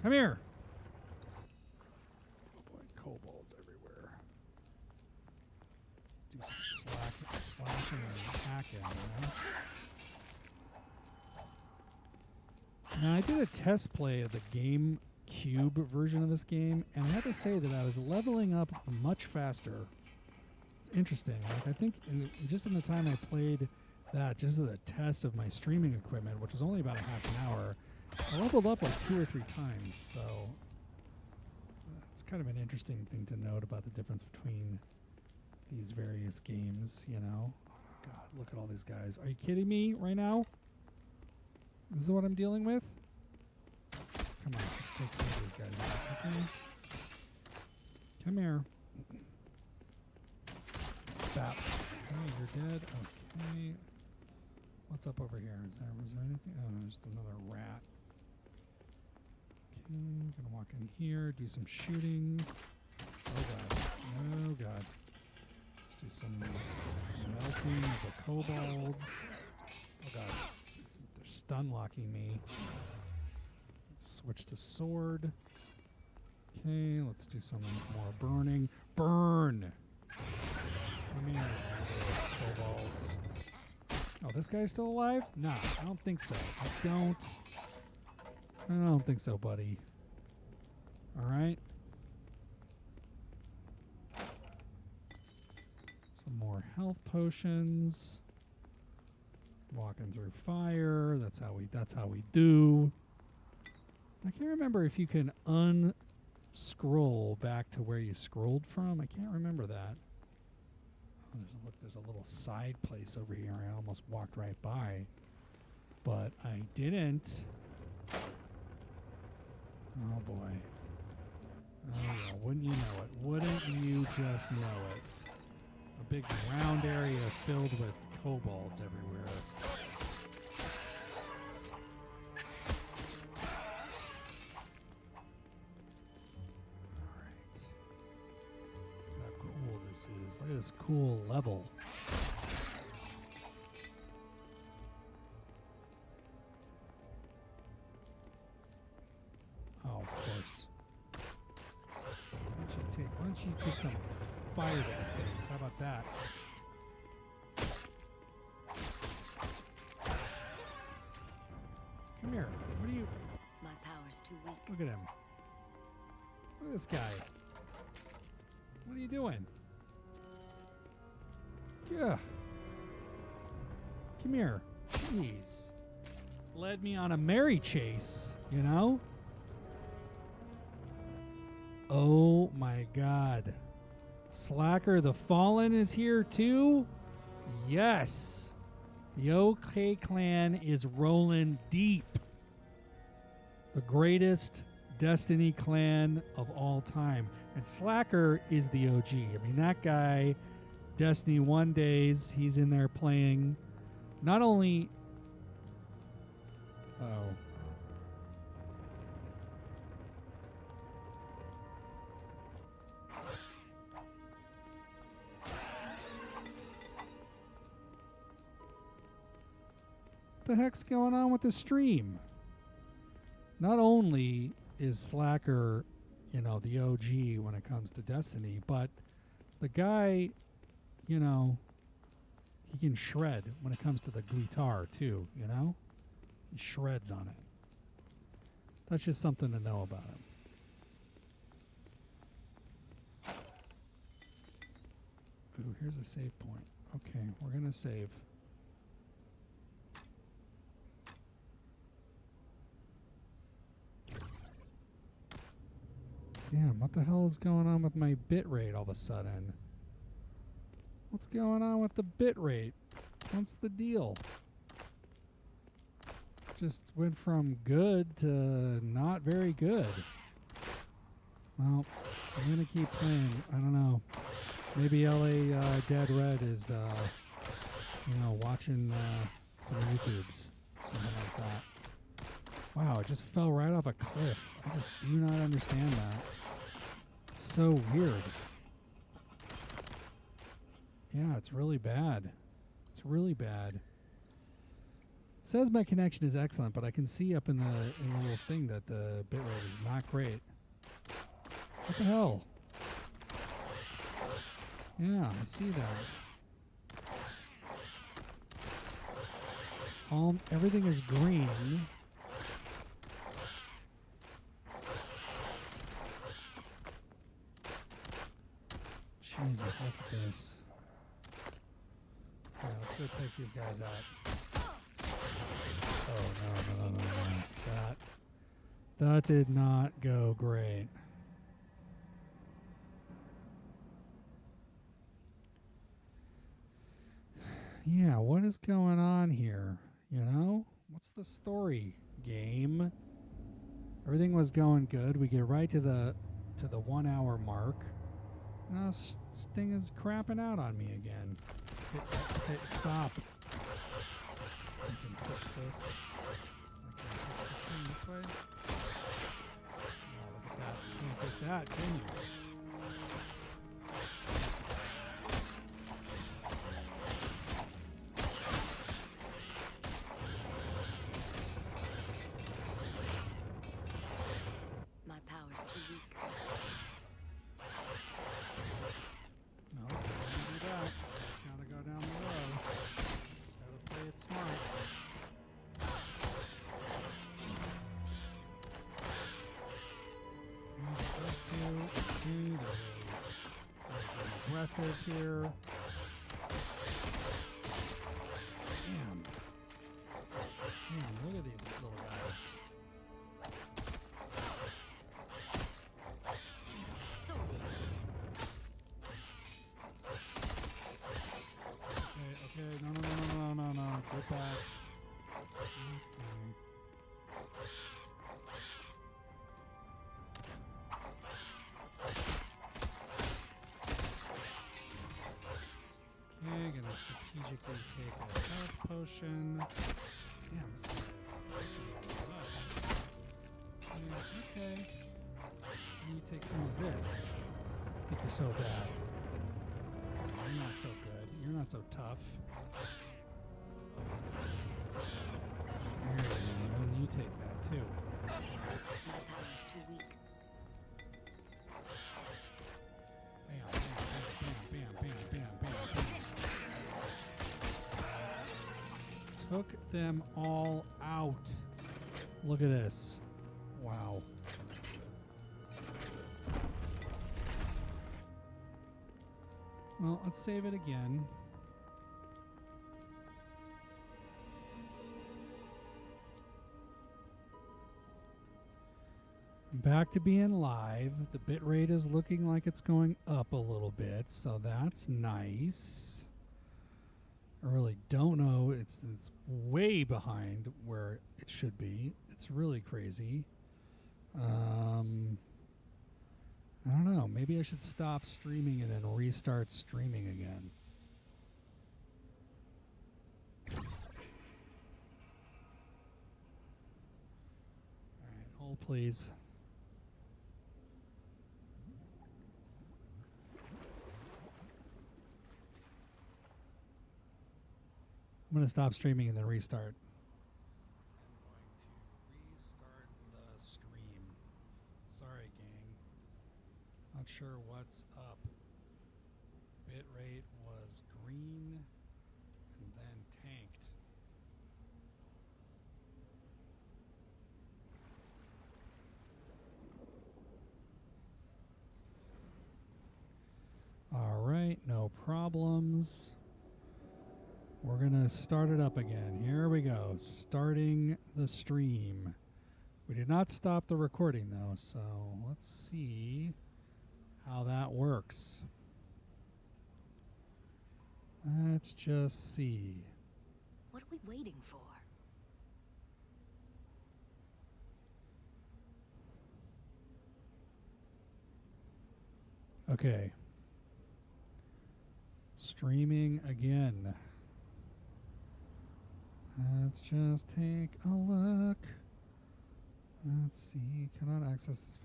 Come here. Oh boy, kobolds everywhere. Let's do some slashing and hacking, you know? Now, I did a test play of the GameCube version of this game, and I have to say that I was leveling up much faster. It's interesting. Like, I think just in the time I played that, just as a test of my streaming equipment, which was only about a half an hour, I leveled up like 2 or 3 times. So it's kind of an interesting thing to note about the difference between these various games, you know? God, look at all these guys. Are you kidding me right now? This is what I'm dealing with? Come on, let's take some of these guys out. Okay. Come here. Bap. Okay, you're dead. Okay. What's up over here? Was there anything? Oh, no, just another rat. Okay, gonna walk in here, do some shooting. Oh god. Oh god. Let's do some melting of the kobolds. Oh god. They're stun locking me. Let's switch to sword. Okay, let's do some more burning. Burn! Come here, kobolds. Oh, this guy's still alive? Nah, I don't think so. I don't think so, buddy. Alright. Some more health potions. Walking through fire. That's how we do. I can't remember if you can unscroll back to where you scrolled from. I can't remember that. Oh, there's a little side place over here I almost walked right by. But I didn't. Oh boy. Oh yeah, wouldn't you know it? Wouldn't you just know it? A big round area filled with kobolds everywhere. Alright. Look how cool this is. Look at this cool level. Oh, of course. Why don't you take some fire to the face? How about that? Come here. What are you? My power's too weak. Look at him. Look at this guy. What are you doing? Yeah. Come here. Jeez. Led me on a merry chase, you know? Oh my god. Slacker the Fallen is here too? Yes. The OK Clan is rolling deep. The greatest Destiny clan of all time. And Slacker is the OG. I mean, that guy, Destiny 1 days, he's in there playing. Not only... Oh. What the heck's going on with the stream? Not only is Slacker, you know, the OG when it comes to Destiny, but the guy, you know, he can shred when it comes to the guitar too, you know? He shreds on it. That's just something to know about him. Ooh, here's a save point. Okay, we're going to save. Damn, what the hell is going on with my bitrate all of a sudden? What's going on with the bitrate? What's the deal? Just went from good to not very good. Well, I'm going to keep playing. I don't know. Maybe LA Dead Red is, you know, watching some YouTubes. Something like that. Wow, it just fell right off a cliff. I just do not understand that. It's so weird. Yeah, it's really bad. It's really bad. It says my connection is excellent, but I can see up in the little thing that the bitrate is not great. What the hell? Yeah, I see that. Everything is green. Jesus, look at this. Yeah, let's go take these guys out. Oh, no. That did not go great. Yeah, what is going on here? You know? What's the story, game? Everything was going good. We get right to the 1 hour mark. Now this thing is crapping out on me again. Okay, stop. I can push this. I can push this thing this way. Oh, look at that. You can't get that, can you? My power's too weak. No, can't do that. Just gotta go down the road. Just gotta play it smart. Those two, they're aggressive here. Damn, look at these little guys. So Okay, no. Get back. Okay, gonna strategically take a health potion. Damn, this guy is okay. And you take some of this. I think you're so bad. You're not so good. You're not so tough. Here you go. And you take that too. my power's too weak. Took them all out. Look at this. Wow. Well, let's save it again. Back to being live. The bitrate is looking like it's going up a little bit, so that's nice. I really don't know. It's way behind where it should be. It's really crazy. I don't know. Maybe I should stop streaming and then restart streaming again. All right, hold please. I'm going to stop streaming and then restart. I'm going to restart the stream. Sorry, gang. Not sure what's up. Bitrate was green and then tanked. All right, no problems. We're going to start it up again. Here we go. Starting the stream. We did not stop the recording, though, so let's see how that works. Let's just see. What are we waiting for? Okay. Streaming again. Let's just take a look. Let's see. Cannot access this.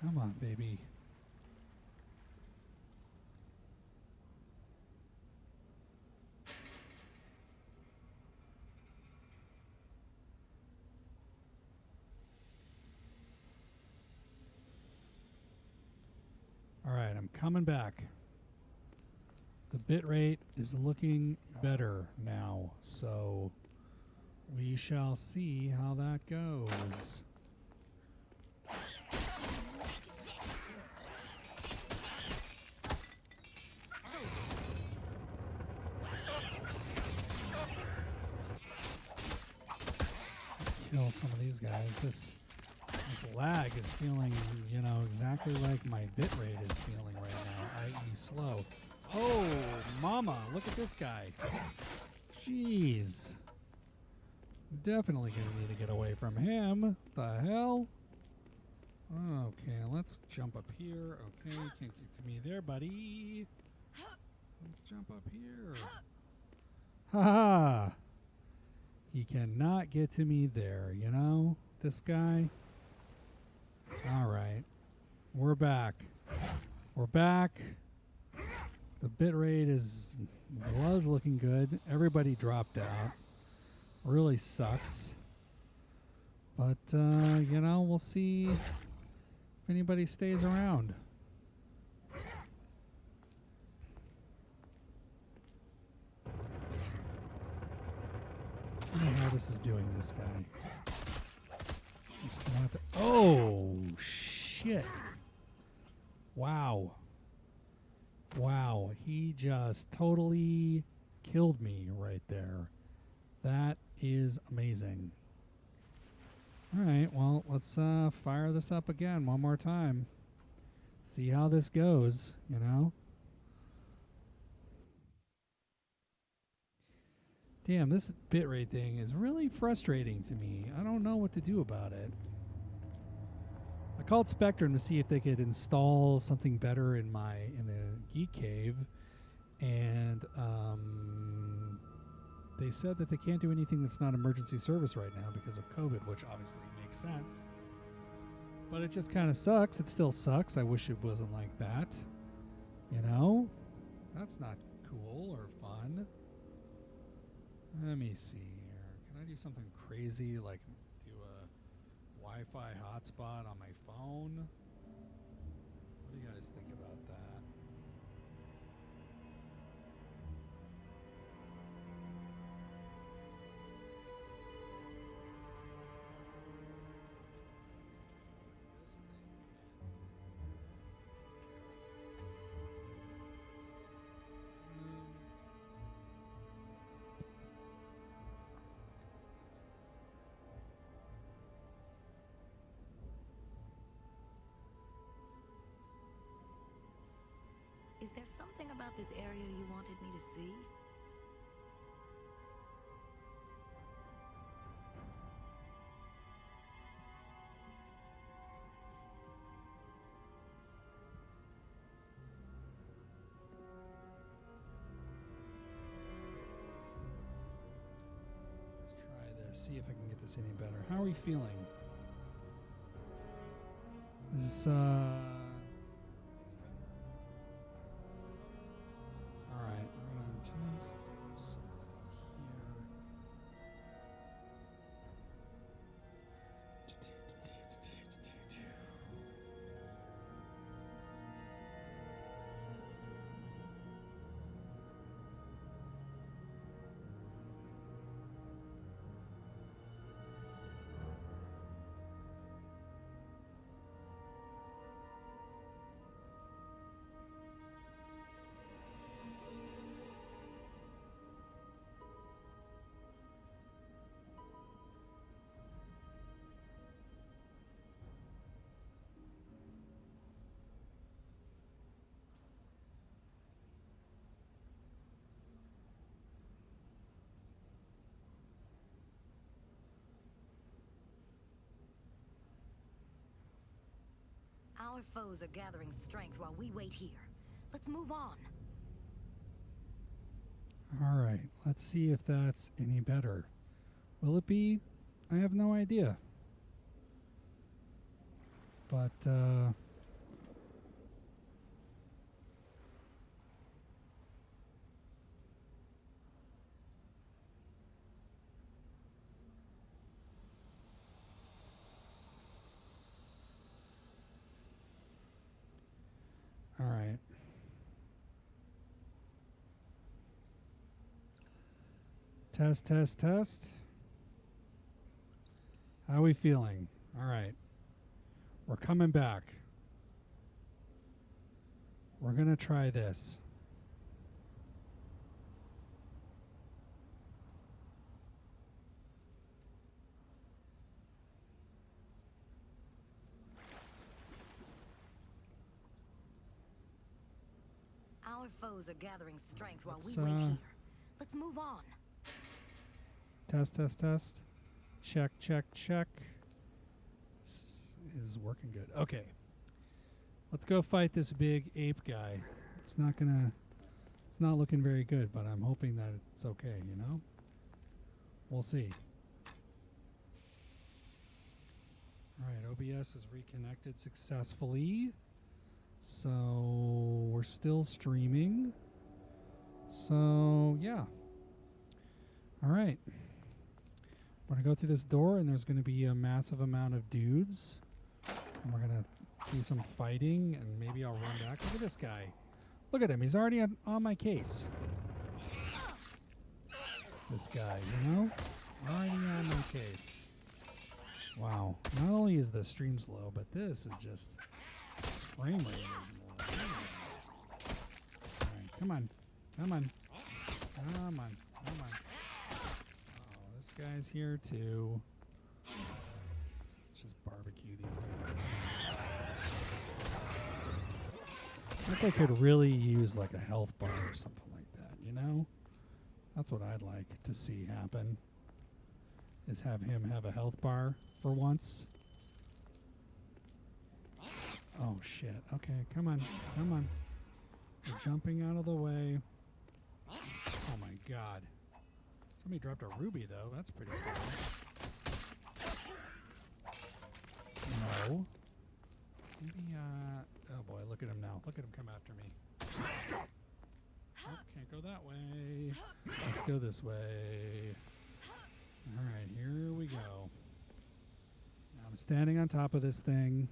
Come on, baby. All right, I'm coming back. The bitrate is looking better now, so we shall see how that goes. Kill some of these guys. This lag is feeling, you know, exactly like my bitrate is feeling right now, i.e. slow. Oh, mama, look at this guy. Jeez. Definitely going to need to get away from him. The hell? Okay, let's jump up here. Okay, can't get to me there, buddy. Let's jump up here. Ha-ha! He cannot get to me there, you know? This guy. All right. We're back. We're back. The bitrate was looking good. Everybody dropped out. Really sucks. But, you know, we'll see if anybody stays around. I don't know how this is doing, this guy. I'm just gonna have to, oh, shit. Wow. Wow, he just totally killed me right there. That is amazing. All right, well, let's fire this up again one more time. See how this goes, you know? Damn, this bitrate thing is really frustrating to me. I don't know what to do about it. I called Spectrum to see if they could install something better in the Geek Cave, and they said that they can't do anything that's not emergency service right now because of COVID, which obviously makes sense. But it just kind of sucks. It still sucks. I wish it wasn't like that. You know? That's not cool or fun. Let me see here. Can I do something crazy like do a Wi-Fi hotspot on my phone? What do you guys think about that? Is there something about this area you wanted me to see? Let's try this. See if I can get this any better. How are we feeling? This all right. We're gonna just do something here. Our foes are gathering strength while we wait here. Let's move on. All right. Let's see if that's any better. Will it be? I have no idea. But all right. Test, test, test. How are we feeling? All right. We're coming back. We're going to try this. Our foes are gathering strength while Let's, we wait here. Let's move on. Test, test, test. Check, check, check. This is working good. Okay. Let's go fight this big ape guy. It's not looking very good, but I'm hoping that it's okay, you know? We'll see. All right, OBS is reconnected successfully. So we're still streaming. So, yeah. All right. We're going to go through this door, and there's going to be a massive amount of dudes. And we're going to do some fighting, and maybe I'll run back. Look at this guy. Look at him. He's already on my case. This guy, you know? Already on my case. Wow. Not only is the stream slow, but this is just... This frame rate is low. All right, come on. Come on. Come on. Come on. Oh, this guy's here too. Let's just barbecue these guys. I think I could really use like a health bar or something like that, you know? That's what I'd like to see happen. Is have him have a health bar for once. Oh shit. Okay, come on. Come on. We're jumping out of the way. Oh my god. Somebody dropped a ruby though. That's pretty cool. No. Maybe oh boy, look at him now. Look at him come after me. Oh, can't go that way. Let's go this way. Alright, here we go. Now I'm standing on top of this thing.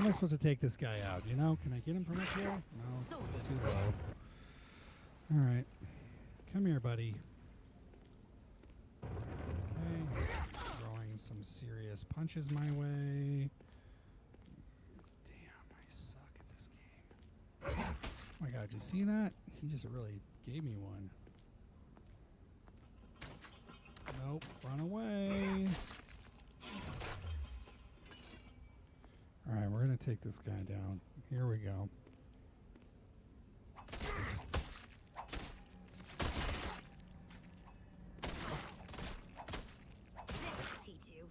am I supposed to take this guy out? You know, can I get him from up here? No, it's too low. All right, come here, buddy. Okay, he's throwing some serious punches my way. Damn, I suck at this game. Oh my god, did you see that? He just really gave me one. Nope, run away. Alright, we're going to take this guy down. Here we go. Teach you.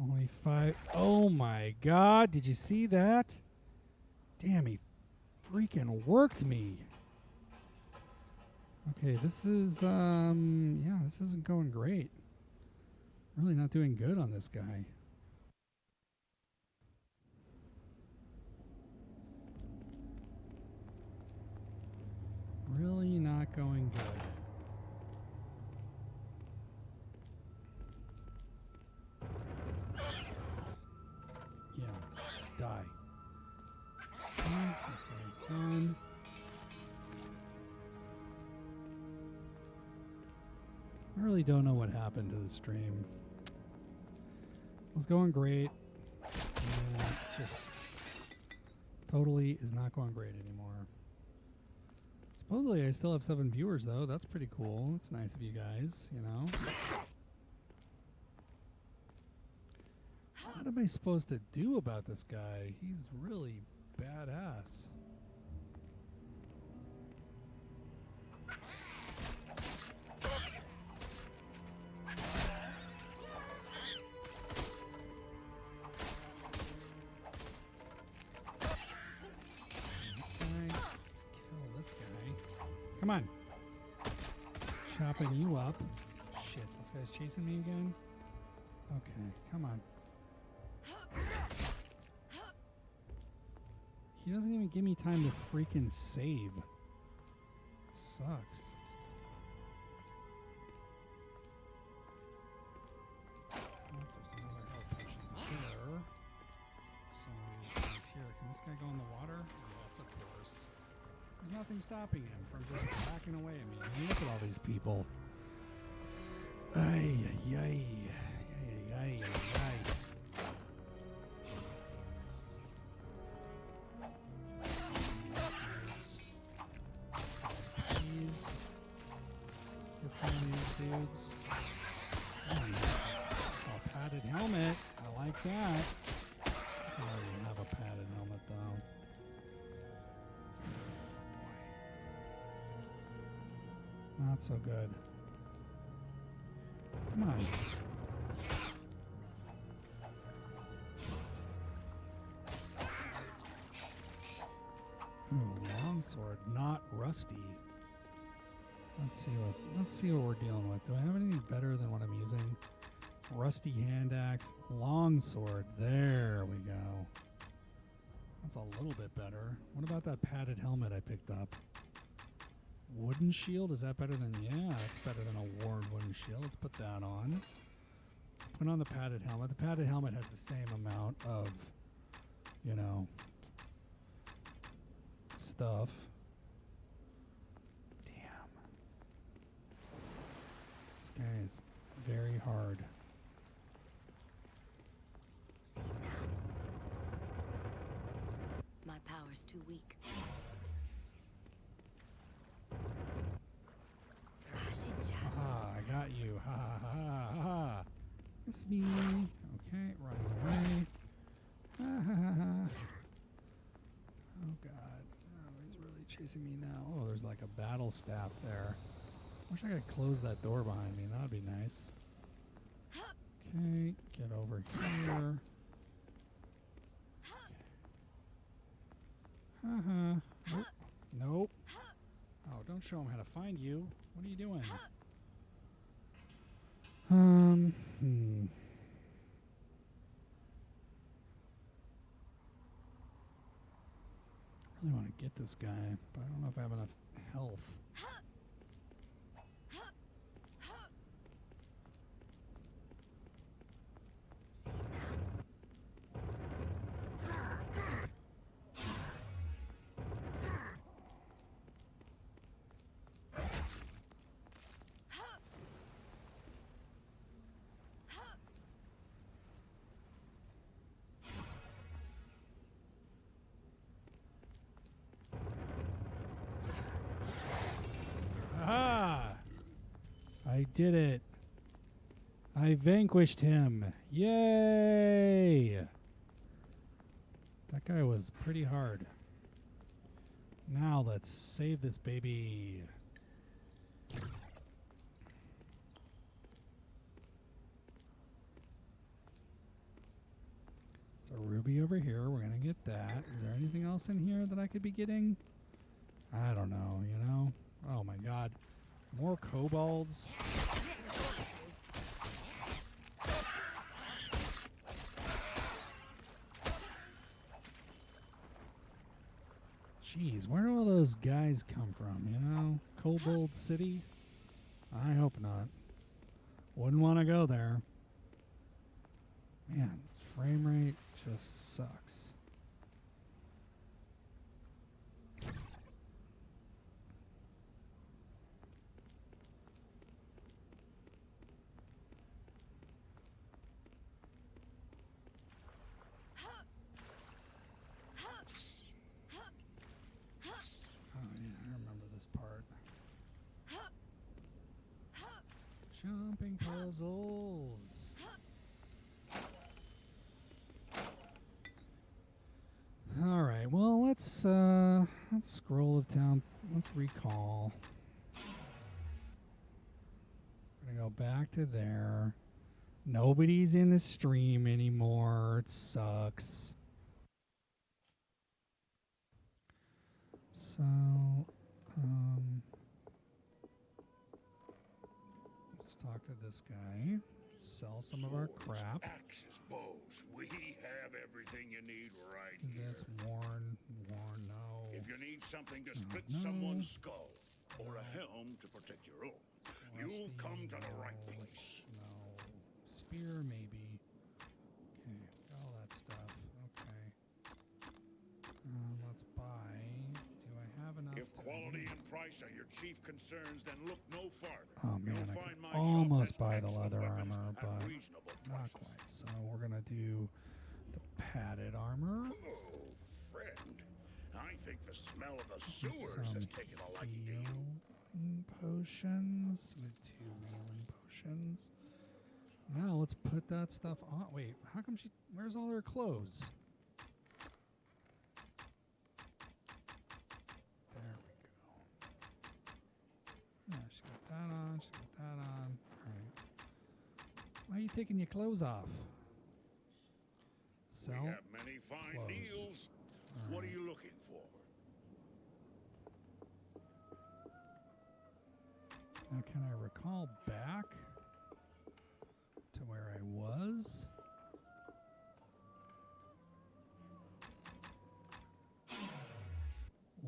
Only 5. Oh my god, did you see that? Damn, he freaking worked me. Okay, this is, yeah, this isn't going great. Really not doing good on this guy. Really not going good. Yeah, die. Okay, this guy's gone. I really don't know what happened to the stream. It was going great. And it just totally is not going great anymore. Supposedly I still have 7 viewers though. That's pretty cool. That's nice of you guys, you know. What am I supposed to do about this guy? He's really badass. Come on. Chopping you up. Shit, this guy's chasing me again? Okay, come on. He doesn't even give me time to freaking save. It sucks. Oh, there's another health potion there. Some of these guys here. Can this guy go in the water? Yes, of course. There's nothing stopping him from just backing away at me. I mean, look at all these people. Ay, ay, ay. Ay, ay, ay, ay. Please. Get some of these dudes. Oh, padded helmet. I like that. I already have a padded helmet, though. Not so good. Come on. Ooh, longsword, not rusty. Let's see what we're dealing with. Do I have anything better than what I'm using? Rusty hand axe, longsword. There we go. That's a little bit better. What about that padded helmet I picked up? Wooden shield? Is that better than... Yeah, it's better than a worn wooden shield. Let's put that on. Put on the padded helmet. The padded helmet has the same amount of, you know, stuff. Damn. This guy is very hard. See him now. My power's too weak. Haha, I got you. Ha ha ha ha ha. It's me. Okay, running away. Ha ha ha ha. Oh god. Oh, he's really chasing me now. Oh, there's like a battle staff there. Wish I could close that door behind me. That'd be nice. Okay, get over here. Haha. Nope. Nope. Oh, don't show him how to find you. What are you doing? I really want to get this guy, but I don't know if I have enough health. I did it. I vanquished him. Yay! That guy was pretty hard. Now let's save this baby. So ruby over here. We're going to get that. Is there anything else in here that I could be getting? I don't know, you know? Oh my god. More kobolds. Jeez, where do all those guys come from, you know? Kobold City? I hope not. Wouldn't want to go there. Man, this frame rate just sucks. Jumping puzzles. All right. Well, let's scroll of town. Let's recall. We're gonna go back to there. Nobody's in the stream anymore. It sucks. So, let's talk to this guy. Let's sell some of our crap. Axes, bows. We have everything you need right here. This Warren, no. If you need something to split no. someone's skull or a helm to protect your own, you'll come to the right place. No. Spear, maybe. Okay, all that stuff. Okay. Let's buy. Do I have enough? If quality and price are your chief concerns, then look no farther. Oh man, You'll I find could my almost shop buy has the excellent leather weapons armor, at but reasonable not prices. quite. So we're gonna do the padded armor. Oh, friend. I think the smell of the Get sewers has some taken a liking to you. healing potions with 2 healing potions. Now let's put that stuff on. Wait, how come she? Where's all her clothes? There we go. Yeah, she got that on. She got that on. All right. Why are you taking your clothes off? We Sell. have many fine clothes. deals. All What are right. you looking for? Now, can I recall back to where I was?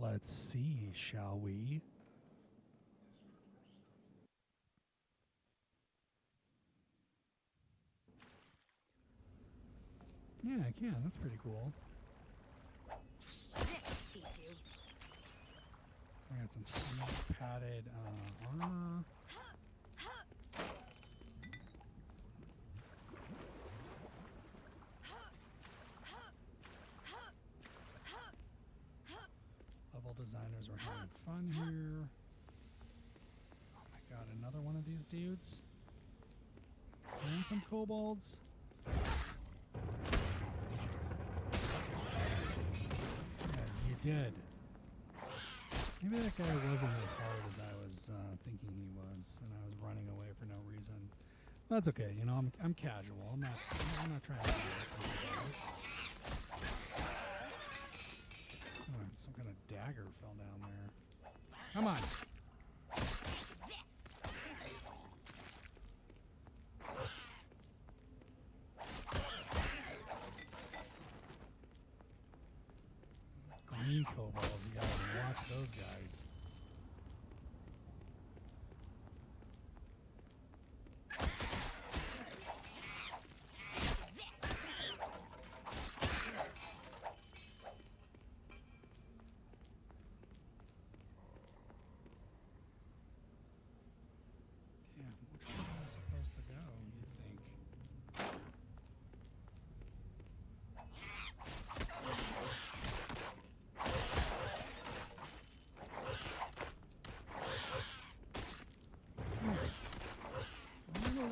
Let's see, shall we? Yeah, I can. That's pretty cool. I got some sweet padded armor. Level designers are having fun here. Oh my god, another one of these dudes. And some kobolds. Yeah, you did. Maybe that guy wasn't as hard as I was thinking he was, and I was running away for no reason. That's okay, you know. I'm casual. I'm not trying to. Oh, some kind of dagger fell down there. Come on. Green kobolds, you gotta watch those guys.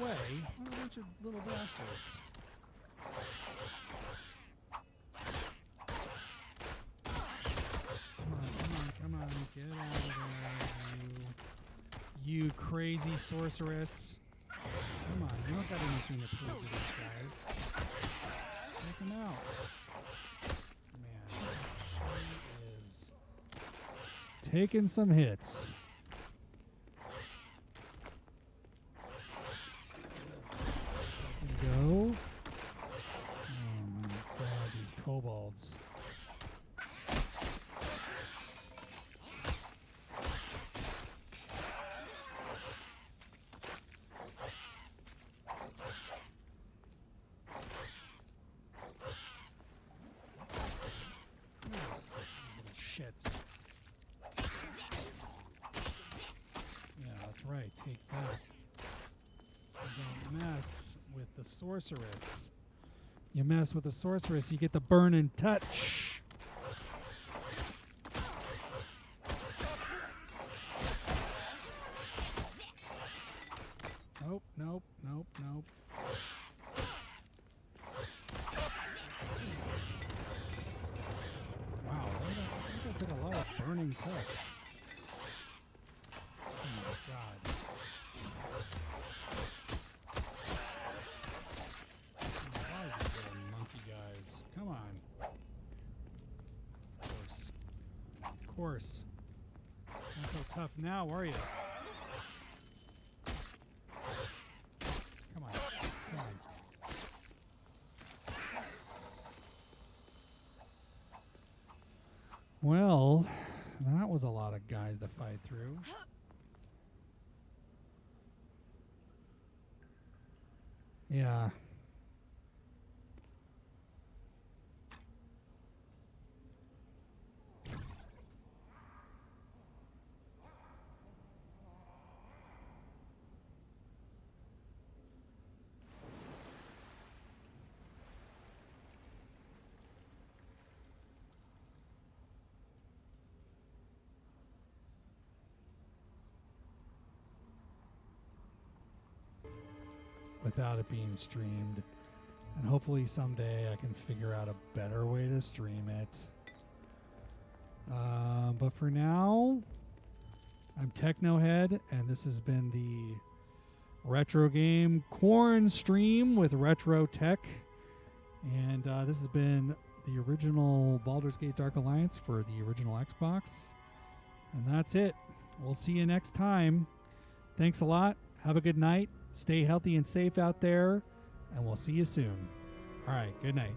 away. What a bunch of little bastards. Come on, get out of there, you crazy sorceress. Come on, you don't got anything to prove to these guys. Just take them out. Man, she is taking some hits. Go. Oh my god, these kobolds. These little shits. Yeah, that's right. Take that. Don't mess with the sorceress. You mess with the sorceress, you get the burn and touch. Nope, nope, nope, nope. Wow, that took a lot of burning touch. Oh my god. Come on. Of course. Not so tough now, are you? Come on. Come on. Well, that was a lot of guys to fight through. Yeah. Without it being streamed. And hopefully someday I can figure out a better way to stream it. But for now, I'm Teknohed, and this has been the Retro Game Corn stream with Retro Tech. And this has been the original Baldur's Gate Dark Alliance for the original Xbox. And that's it. We'll see you next time. Thanks a lot. Have a good night. Stay healthy and safe out there, and we'll see you soon. All right, good night.